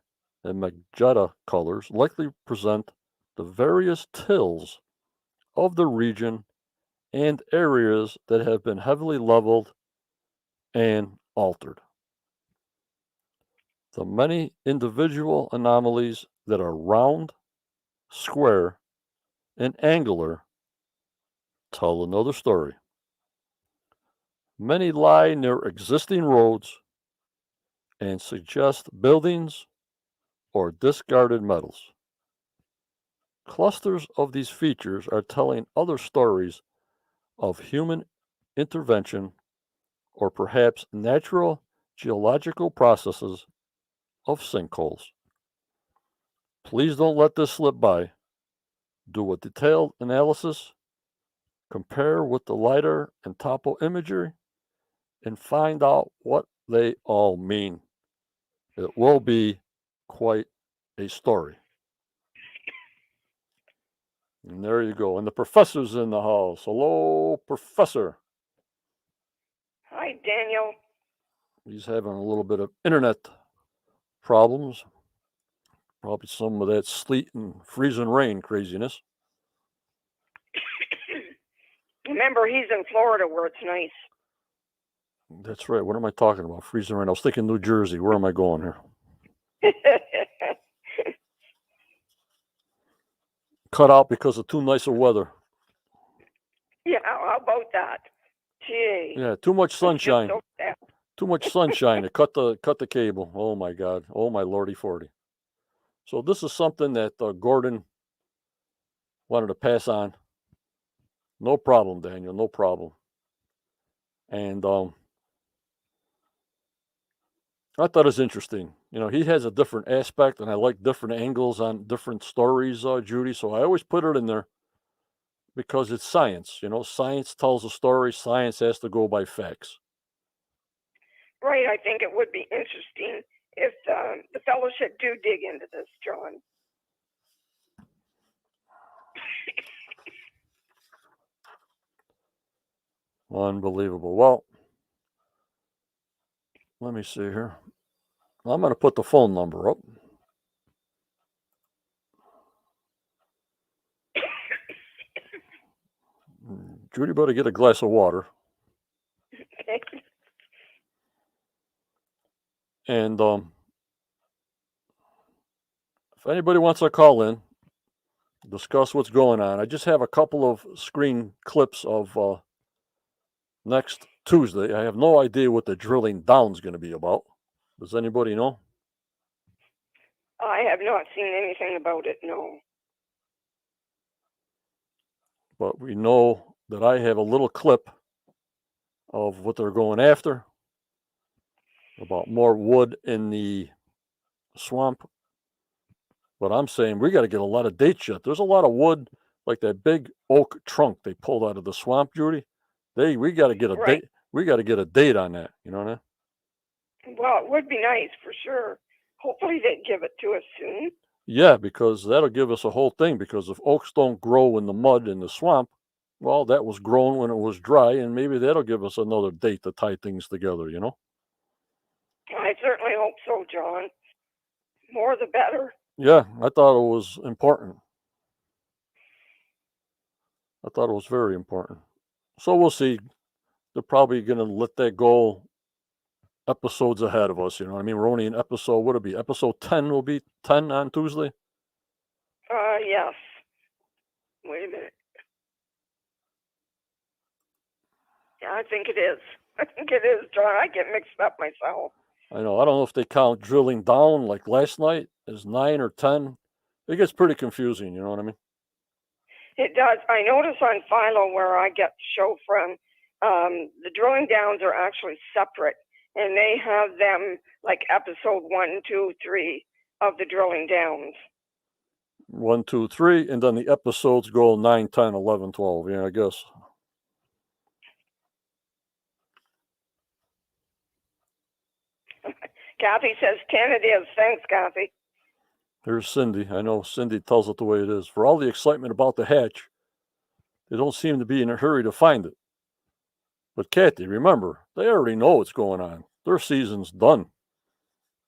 and magenta colors likely present the various tills of the region and areas that have been heavily leveled and altered. The many individual anomalies that are round, square, and angular tell another story. Many lie near existing roads and suggest buildings or discarded metals. Clusters of these features are telling other stories of human intervention or perhaps natural geological processes of sinkholes. Please don't let this slip by. Do a detailed analysis, compare with the LiDAR and topo imagery, and find out what they all mean. It will be quite a story. And there you go. And the professor's in the house. Hello, Professor. Hi, Daniel. He's having a little bit of internet problems. Probably some of that sleet and freezing rain craziness. Remember, he's in Florida where it's nice. That's right. What am I talking about? Freezing rain. I was thinking New Jersey. Where am I going here? Cut out because of too nice of weather. Yeah, how about that? Gee. Yeah, too much sunshine. So sad. Too much sunshine. It cut the cable. Oh my God. Oh my lordy 40. So this is something that Gordon wanted to pass on. No problem, Daniel. No problem. And I thought it was interesting. You know, he has a different aspect, and I like different angles on different stories, Judy. So I always put it in there because it's science. You know, science tells a story. Science has to go by facts. Right. I think it would be interesting if the fellowship do dig into this, John. Unbelievable. Well, let me see here. I'm going to put the phone number up. Judy better get a glass of water. And if anybody wants to call in, discuss what's going on. I just have a couple of screen clips of next Tuesday. I have no idea what the drilling down is going to be about. Does anybody know? I have not seen anything about it, no. But we know that I have a little clip of what they're going after, about more wood in the swamp. But I'm saying we got to get a lot of dates yet. There's a lot of wood, like that big oak trunk they pulled out of the swamp, Judy. We got to get a Right. date. We got to get a date on that. You know what I mean? Well, it would be nice for sure. Hopefully they'd give it to us soon. Yeah, because that'll give us a whole thing. Because if oaks don't grow in the mud in the swamp, well, that was grown when it was dry, and maybe that'll give us another date to tie things together. You know? I certainly hope so, John. More the better. Yeah, I thought it was important. I thought it was very important. So we'll see. They're probably going to let that go episodes ahead of us. You know what I mean? We're only in episode, what would it be? Episode 10 will be 10 on Tuesday? Yes. Wait a minute. Yeah, I think it is. I think it is, John. I get mixed up myself. I know. I don't know if they count drilling down like last night as 9 or 10. It gets pretty confusing. You know what I mean? It does. I notice on Philo, where I get the show from, the drilling downs are actually separate, and they have them like episode 1, 2, 3 of the drilling downs. 1, 2, 3, and then the episodes go 9, 10, 11, 12. Yeah, I guess. Kathy says 10 it is. Thanks, Kathy. Here's Cindy. I know Cindy tells it the way it is. For all the excitement about the hatch, they don't seem to be in a hurry to find it. But Kathy, remember, they already know what's going on. Their season's done.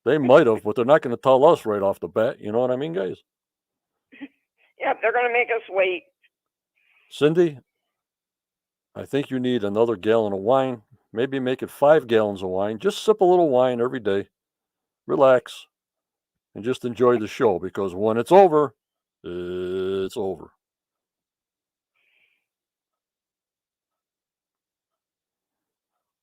They might have, but they're not going to tell us right off the bat. You know what I mean, guys? Yep, they're going to make us wait. Cindy, I think you need another gallon of wine. Maybe make it 5 gallons of wine. Just sip a little wine every day. Relax and just enjoy the show, because when it's over, it's over.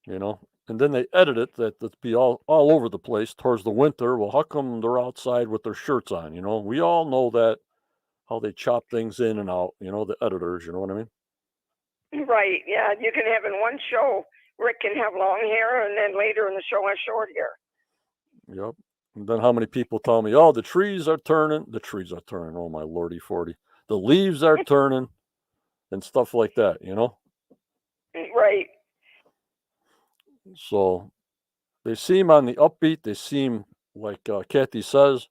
You know, and then they edit it that it's be all over the place towards the winter. Well, how come they're outside with their shirts on? You know, we all know that, how they chop things in and out, you know, the editors, you know what I mean? Right. Yeah. You can have in one show, Rick can have long hair, and then later in the show has short hair. Yep. And then how many people tell me, oh, the trees are turning. The trees are turning. Oh, my lordy 40. The leaves are turning and stuff like that, you know? Right. So they seem on the upbeat. They seem, like Kathy says,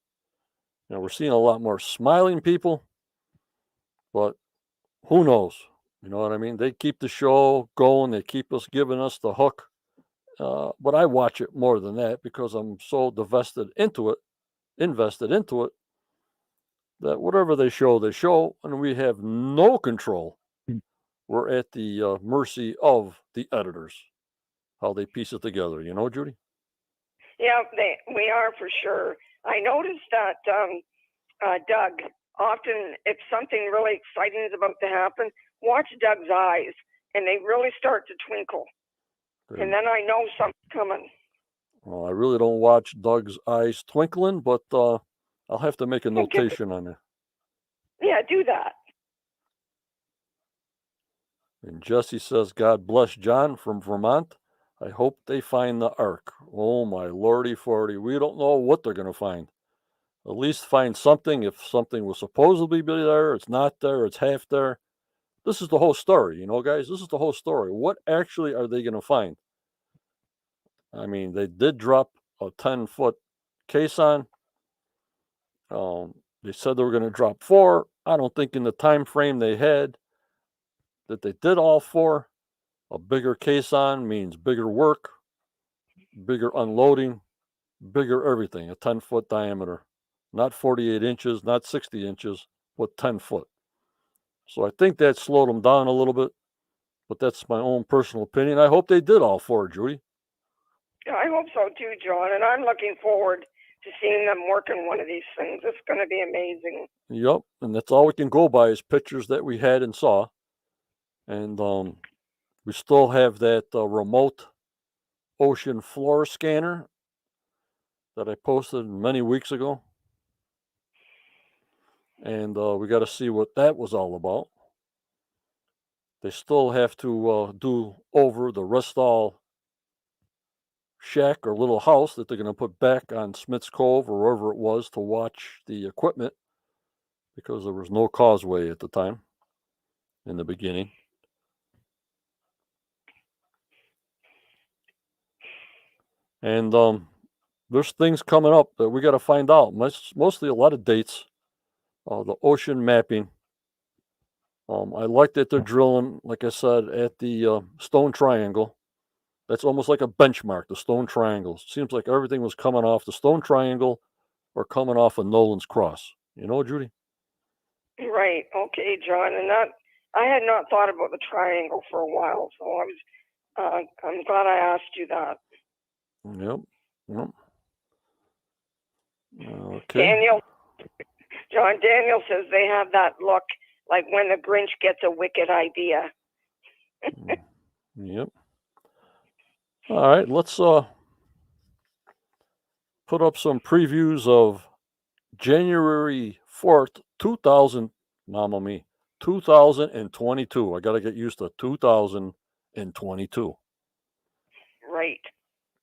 you know, we're seeing a lot more smiling people, but who knows? You know what I mean? They keep the show going. They keep us giving us the hook. But I watch it more than that because I'm so invested into it, that whatever they show, and we have no control. We're at the mercy of the editors, how they piece it together. You know, Judy? Yeah, we are for sure. I noticed that Doug, often if something really exciting is about to happen, watch Doug's eyes, and they really start to twinkle. And then I know something's coming. Well, I really don't watch Doug's eyes twinkling, but I'll have to make a notation on it. Yeah, do that. And Jesse says, God bless John from Vermont. I hope they find the Ark. Oh, my lordy 40. We don't know what they're going to find. At least find something. If something was supposedly be there, it's not there, it's half there. This is the whole story, you know, guys. This is the whole story. What actually are they going to find? I mean, they did drop a 10-foot caisson. They said they were going to drop 4. I don't think in the time frame they had that they did all 4. A bigger caisson means bigger work, bigger unloading, bigger everything. A 10-foot diameter, not 48 inches, not 60 inches, but 10 foot. So I think that slowed them down a little bit, but that's my own personal opinion. I hope they did all 4, Judy. I hope so too, John. And I'm looking forward to seeing them working one of these things. It's going to be amazing. Yep, and that's all we can go by is pictures that we had and saw. And we still have that remote ocean floor scanner that I posted many weeks ago. And we got to see what that was all about. They still have to do over the Restall shack or little house that they're going to put back on Smith's Cove or wherever it was to watch the equipment, because there was no causeway at the time in the beginning. And there's things coming up that we got to find out. Mostly a lot of dates, the ocean mapping. I like that they're drilling, like I said, at the Stone Triangle. That's almost like a benchmark, the Stone Triangle. Seems like everything was coming off the Stone Triangle or coming off of Nolan's Cross. You know, Judy? Right. Okay, John. And that I had not thought about the triangle for a while, so I'm glad I asked you that. Yep. Okay. Daniel says they have that look like when the Grinch gets a wicked idea. Yep. All right, let's put up some previews of January 4th, 2022. I got to get used to 2022. Right.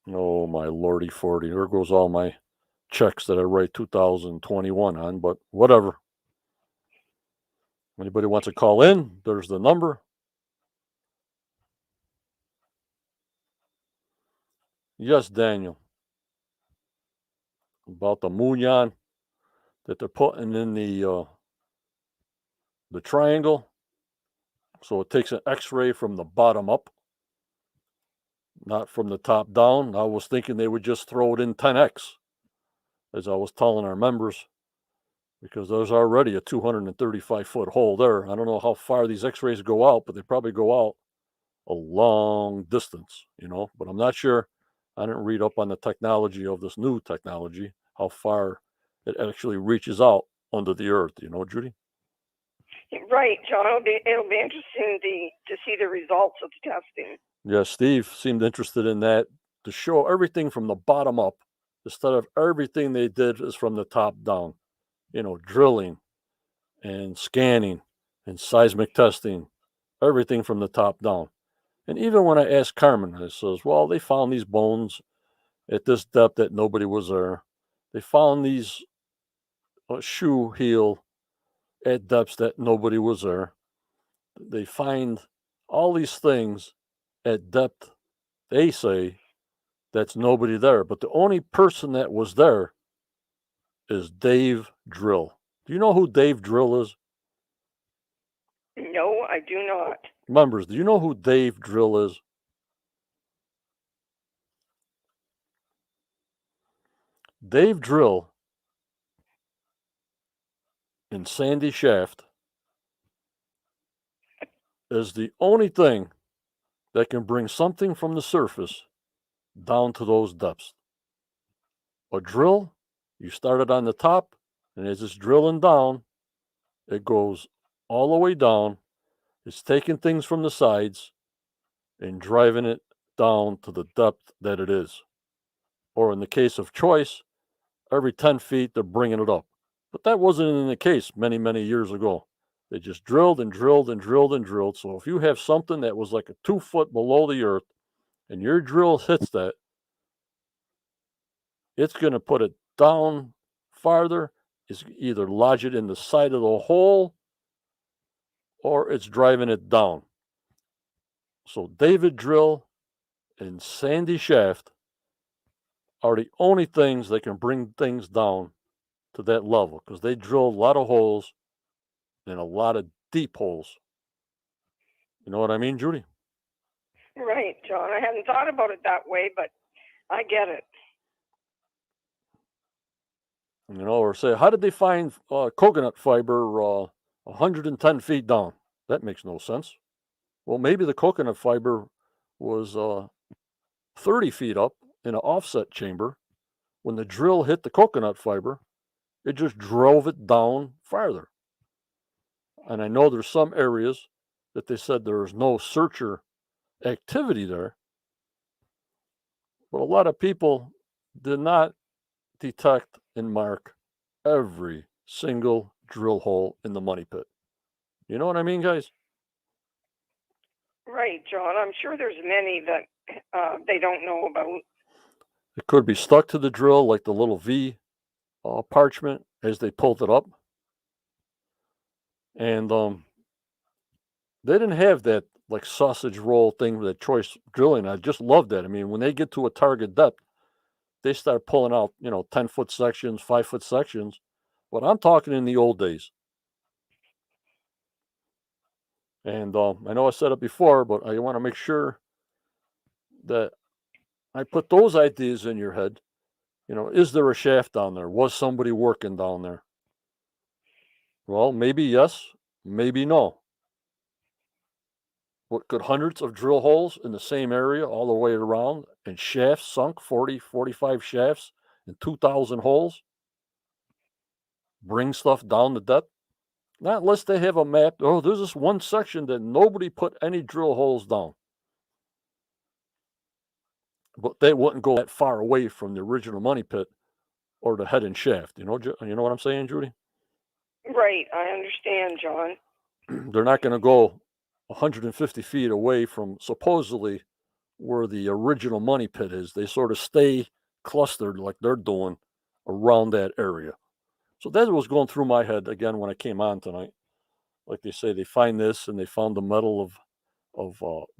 Oh, my lordy 40. There goes all my checks that I write 2021 on, but whatever. Anybody wants to call in, there's the number. Yes, Daniel. About the Moonyon that they're putting in the triangle. So it takes an x-ray from the bottom up, not from the top down. I was thinking they would just throw it in 10x, as I was telling our members. because there's already a 235-foot hole there. I don't know how far these x-rays go out, but they probably go out a long distance, but I'm not sure. I didn't read up on the technology of this new technology, how far it actually reaches out under the earth, Judy? Right, John. It'll be interesting to see the results of the testing. Yeah, Steve seemed interested in that, to show everything from the bottom up instead of everything they did is from the top down, drilling and scanning and seismic testing, everything from the top down. And even when I asked Carmen, I says, well, they found these bones at this depth that nobody was there. They found these shoe heel at depths that nobody was there. They find all these things at depth, they say, that's nobody there. But the only person that was there is Dave Drill. Do you know who Dave Drill is? No, I do not. Members, do you know who Dave Drill is? Dave Drill in Sandy Shaft is the only thing that can bring something from the surface down to those depths. A drill, you start it on the top, and as it's drilling down, it goes all the way down. It's taking things from the sides and driving it down to the depth that it is. Or in the case of choice, every 10 feet, they're bringing it up. But that wasn't in the case many, many years ago. They just drilled and drilled and drilled and drilled. So if you have something that was like a 2 foot below the earth and your drill hits that, it's going to put it down farther. It's either lodge it in the side of the hole or it's driving it down. So David Drill and Sandy Shaft are the only things that can bring things down to that level, because they drilled a lot of holes and a lot of deep holes. You know what I mean, Judy? Right, John. I hadn't thought about it that way, but I get it. Or say, how did they find coconut fiber 110 feet down? That makes no sense. Well, maybe the coconut fiber was 30 feet up in an offset chamber. When the drill hit the coconut fiber, it just drove it down farther. And I know there's some areas that they said there is no searcher activity there, but a lot of people did not detect and mark every single drill hole in the money pit. You know what I mean, guys? Right, John. I'm sure there's many that they don't know about. It could be stuck to the drill like the little V parchment as they pulled it up. And they didn't have that like sausage roll thing with that choice drilling. I just love that. I mean, when they get to a target depth, they start pulling out, 10-foot sections, 5-foot sections. But I'm talking in the old days. And I know I said it before, but I want to make sure that I put those ideas in your head. Is there a shaft down there? Was somebody working down there? Well, maybe yes, maybe no. What, could hundreds of drill holes in the same area all the way around and shafts sunk, 40, 45 shafts and 2,000 holes, bring stuff down the depth? Not unless they have a map. Oh, there's this one section that nobody put any drill holes down. But they wouldn't go that far away from the original money pit or the head and shaft. You know what I'm saying, Judy? Right, I understand, John. They're not going to go 150 feet away from supposedly where the original money pit is. They sort of stay clustered like they're doing around that area. So that was going through my head again when I came on tonight. Like they say, they find this and they found the metal of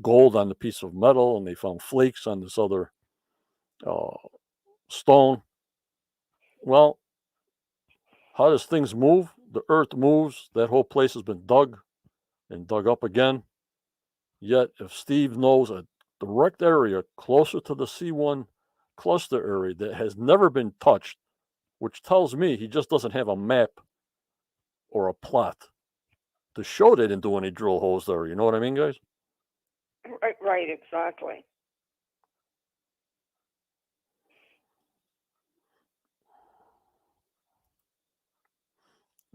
gold on the piece of metal, and they found flakes on this other stone. Well, how does things move? The earth moves. That whole place has been dug and dug up again. Yet, if Steve knows a direct area closer to the C1 cluster area that has never been touched, which tells me he just doesn't have a map or a plot to show they didn't do any drill holes there. You know what I mean, guys? Right, exactly.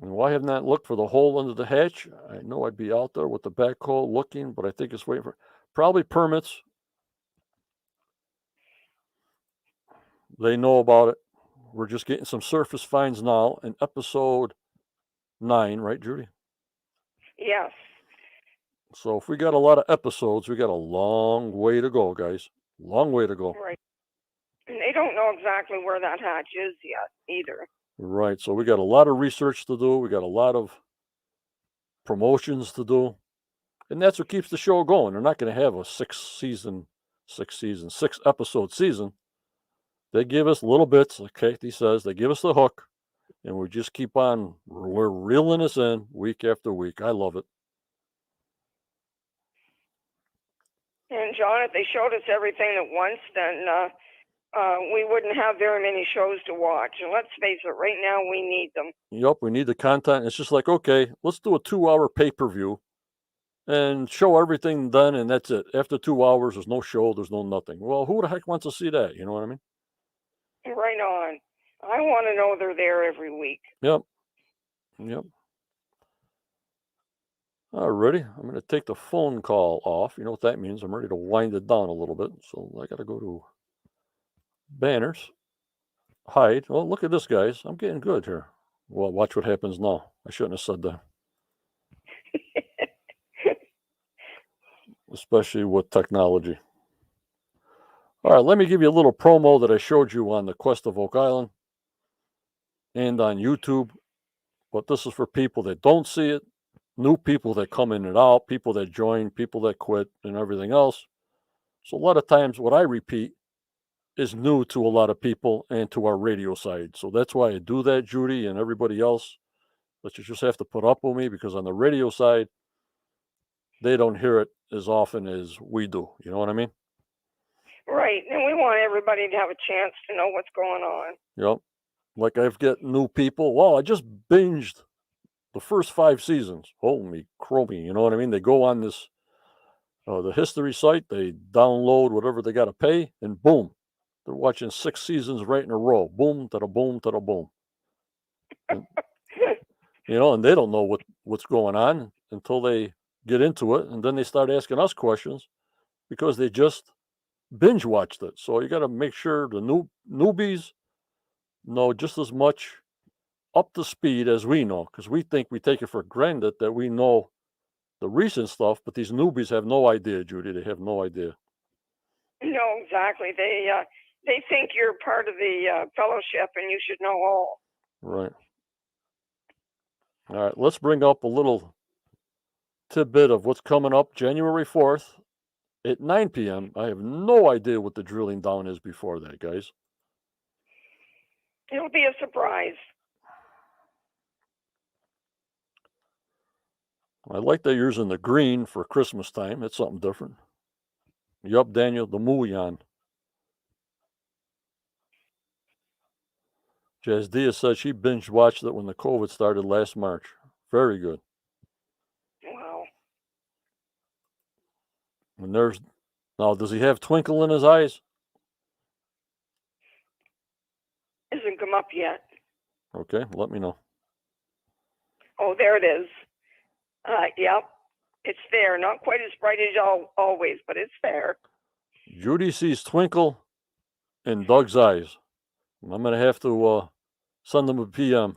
And why have not looked for the hole under the hatch? I know I'd be out there with the backhoe looking, but I think it's waiting for probably permits. They know about it. We're just getting some surface finds now in episode 9, right, Judy? Yes. So if we got a lot of episodes, we got a long way to go, guys. Long way to go. Right. And they don't know exactly where that hatch is yet either. Right. So we got a lot of research to do. We got a lot of promotions to do. And that's what keeps the show going. They're not going to have a 6-episode season. They give us little bits, like Kathy says, they give us the hook, and we just keep on, we're reeling us in week after week. I love it. And John, if they showed us everything at once, then we wouldn't have very many shows to watch. And let's face it, right now we need them. Yep, we need the content. It's just like, okay, let's do a 2-hour pay-per-view and show everything done, and that's it. After 2 hours, there's no show, there's no nothing. Well, who the heck wants to see that? You know what I mean? Right on. I want to know they're there every week. Yep. Alrighty, I'm going to take the phone call off. You know what that means? I'm ready to wind it down a little bit. So I got to go to banners, hide. Oh, look at this, guys. I'm getting good here. Well, watch what happens now. I shouldn't have said that. Especially with technology. All right, let me give you a little promo that I showed you on the Quest of Oak Island and on YouTube. But this is for people that don't see it, new people that come in and out, people that join, people that quit, and everything else. So a lot of times what I repeat is new to a lot of people and to our radio side. So that's why I do that, Judy, and everybody else. But you just have to put up with me, because on the radio side, they don't hear it as often as we do. You know what I mean? Right. And we want everybody to have a chance to know what's going on. Yep. Like I've got new people. Well, I just binged the first 5 seasons. Holy chromie. You know what I mean? They go on this, the history site, they download whatever they got to pay, and boom, they're watching 6 seasons right in a row. Boom, to the boom, to the boom. And, you know, and they don't know what's going on until they get into it. And then they start asking us questions because they just binge watched it. So you got to make sure the newbies know just as much up to speed as we know, because we think we take it for granted that we know the recent stuff, but these newbies have no idea, Judy. They have no idea. No, exactly. They think you're part of the fellowship and you should know all. Right. All right, let's bring up a little tidbit of what's coming up January 4th at 9 p.m. I have no idea what the drilling down is before that, guys. It'll be a surprise. I like that you're using the green for Christmas time. It's something different. Yup, Daniel, the Muyan. Jazdia said she binge watched it when the COVID started last March. Very good. Wow. And now, does he have twinkle in his eyes? Hasn't come up yet. Okay, let me know. Oh, there it is. Yep. It's there. Not quite as bright as always, but it's there. Judy sees twinkle in Doug's eyes. I'm going to have to send him a PM.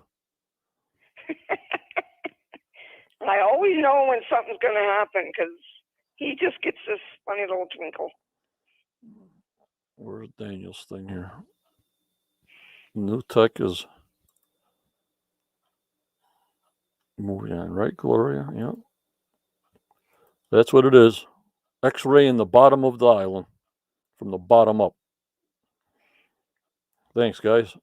I always know when something's going to happen because he just gets this funny little twinkle. Where's Daniel's thing here? New tech is moving on, right, Gloria? Yeah. That's what it is. X-ray in the bottom of the island, from the bottom up. Thanks, guys.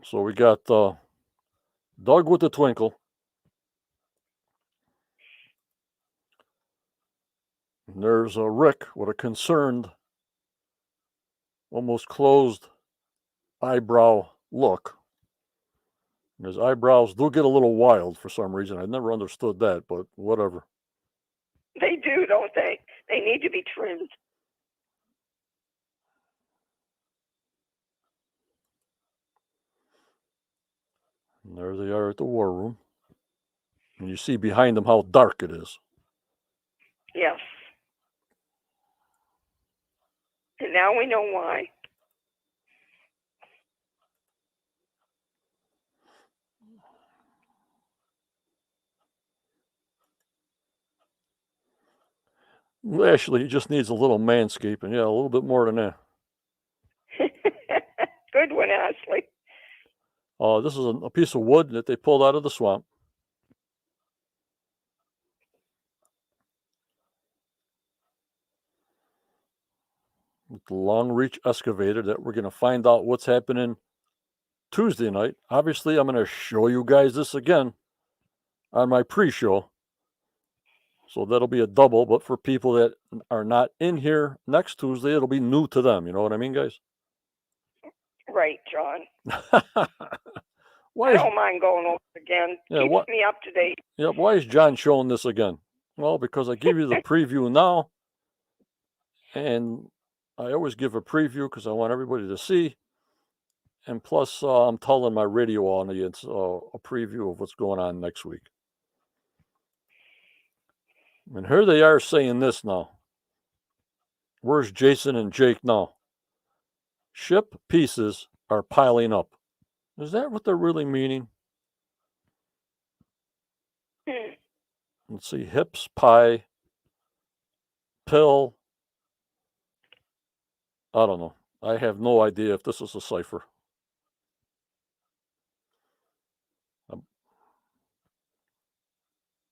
So we got Doug with the twinkle. And there's Rick with a concerned, almost closed eyebrow look. His eyebrows do get a little wild for some reason. I never understood that, but whatever. They do, don't they? They need to be trimmed. And there they are at the war room. And you see behind them how dark it is. Yes. And now we know why. Well, actually, he just needs a little manscaping. Yeah, a little bit more than that. Good one, Ashley. This is a piece of wood that they pulled out of the swamp. With the long reach excavator that we're going to find out what's happening Tuesday night. Obviously, I'm going to show you guys this again on my pre-show. So that'll be a double, but for people that are not in here next Tuesday, it'll be new to them. You know what I mean, guys? Right, John. Why I is, don't mind going over it again. Yeah, Keeps what- me up to date. yeah, why is John showing this again? Well, because I give you the preview now, and I always give a preview because I want everybody to see. And plus, I'm telling my radio audience a preview of what's going on next week. And here they are saying this now. Where's Jason and Jake now? Ship pieces are piling up. Is that what they're really meaning? Let's see. Hips, pie, pill. I don't know. I have no idea if this is a cipher.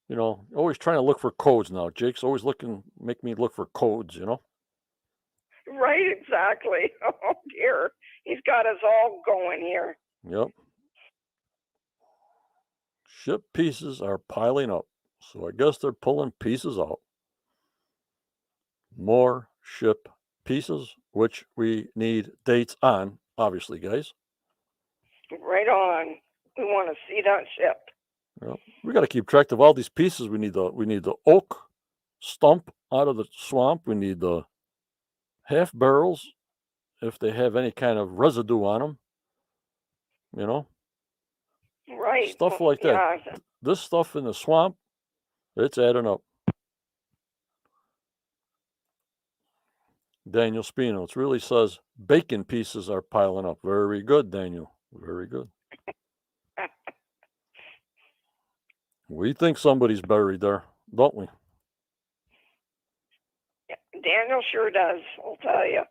You know, always trying to look for codes now. Jake's always make me look for codes, you know? Right, exactly. Oh, dear. He's got us all going here. Yep. Ship pieces are piling up. So I guess they're pulling pieces out. More ship pieces, which we need dates on, obviously, guys. Right on. We want to see that ship. Well, we got to keep track of all these pieces. We need the oak stump out of the swamp. We need the half barrels if they have any kind of residue on them. You know, Right. stuff like that. Yeah. This stuff in the swamp, it's adding up. Daniel Spino, it really says bacon pieces are piling up. Very good, Daniel. Very good. We think somebody's buried there, don't we? Daniel sure does, I'll tell you.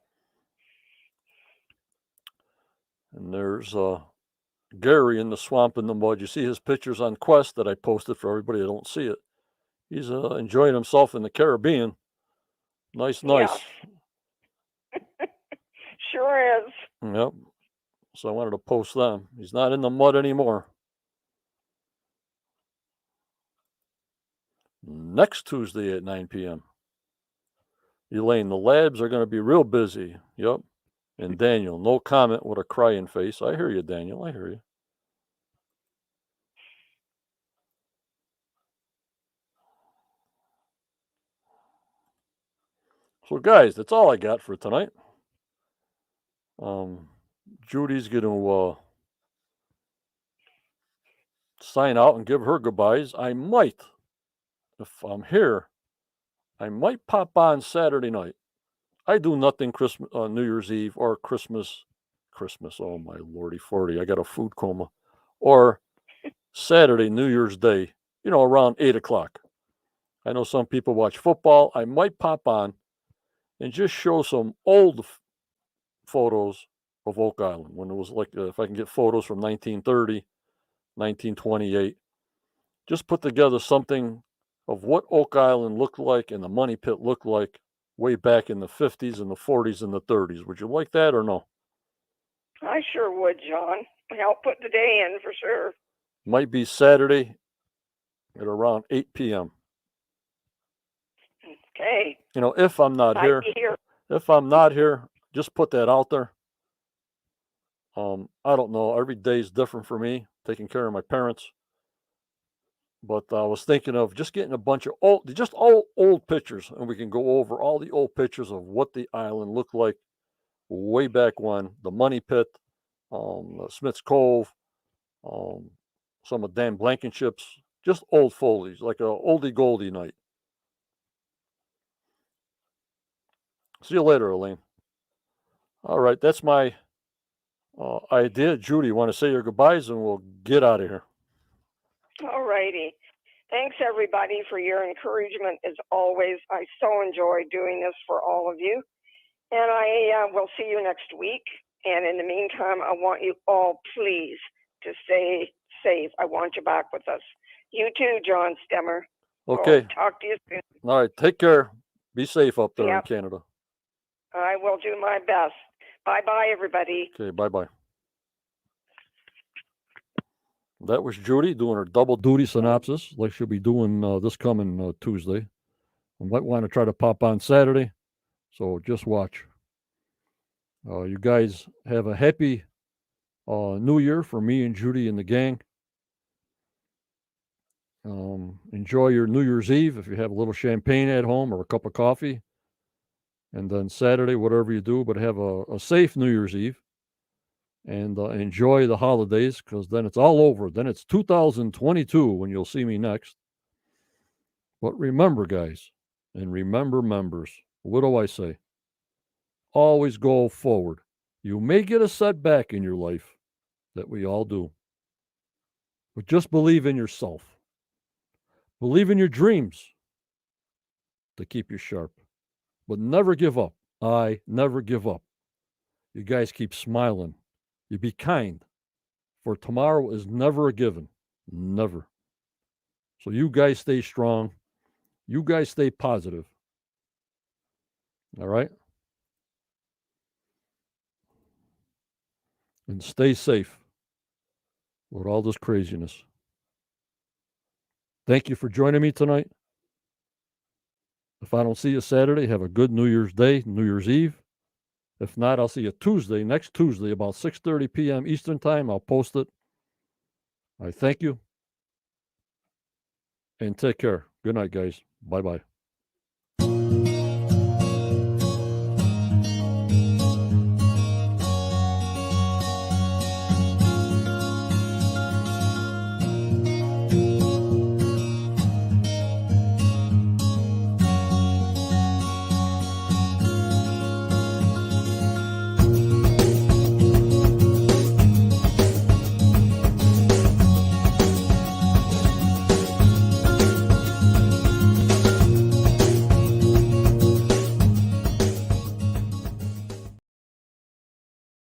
And there's Gary in the swamp in the mud. You see his pictures on Quest that I posted for everybody that don't see it. He's enjoying himself in the Caribbean. Nice. Yes. Sure is. Yep. So I wanted to post them. He's not in the mud anymore. Next Tuesday at 9 p.m. Elaine, the labs are going to be real busy. Yep. And Daniel, no comment with a crying face. I hear you, Daniel. I hear you. So, guys, that's all I got for tonight. Judy's going to sign out and give her goodbyes. I might, if I'm here, I might pop on Saturday night. I do nothing Christmas, New Year's Eve or Christmas. Oh my lordy 40! I got a food coma. Or Saturday, New Year's Day. You know, around 8 o'clock. I know some people watch football. I might pop on and just show some old photos of Oak Island when it was like, if I can get photos from 1930, 1928, just put together something of what Oak Island looked like and the money pit looked like way back in the 50s and the 40s and the 30s. Would you like that or no? I sure would, John. I'll put the day in for sure. Might be Saturday at around 8 p.m. Okay. You know, if I'm not I'd here, be here. if I'm not here, just put that out there. I don't know. Every day is different for me, taking care of my parents. But I was thinking of just getting a bunch of old pictures, and we can go over all the old pictures of what the island looked like way back when, the Money Pit, Smith's Cove, um, some of Dan Blankenship's, just old foliage, like a oldie goldie night. See you later, Elaine. All right, that's my idea. Judy, you want to say your goodbyes, and we'll get out of here. All righty. Thanks, everybody, for your encouragement as always. I so enjoy doing this for all of you. And I will see you next week. And in the meantime, I want you all, please, to stay safe. I want you back with us. You too, John Stemmer. Okay. We'll talk to you soon. All right. Take care. Be safe up there in Yep. Canada. I will do my best. Bye-bye, everybody. Okay. Bye-bye. That was Judy doing her double duty synopsis, like she'll be doing this coming Tuesday. I might want to try to pop on Saturday, so just watch. You guys have a happy New Year from me and Judy and the gang. Enjoy your New Year's Eve if you have a little champagne at home or a cup of coffee. And then Saturday, whatever you do, but have a safe New Year's Eve. And enjoy the holidays, because then it's all over. Then it's 2022 when you'll see me next. But remember, guys, and remember, members, what do I say? Always go forward. You may get a setback in your life, that we all do. But just believe in yourself. Believe in your dreams to keep you sharp. But never give up. I never give up. You guys keep smiling. You be kind. For tomorrow is never a given. Never. So you guys stay strong. You guys stay positive. All right? And stay safe with all this craziness. Thank you for joining me tonight. If I don't see you Saturday, have a good New Year's Day, New Year's Eve. If not, I'll see you Tuesday, next Tuesday, about 6:30 p.m. Eastern Time. I'll post it. I thank you. And take care. Good night, guys. Bye-bye.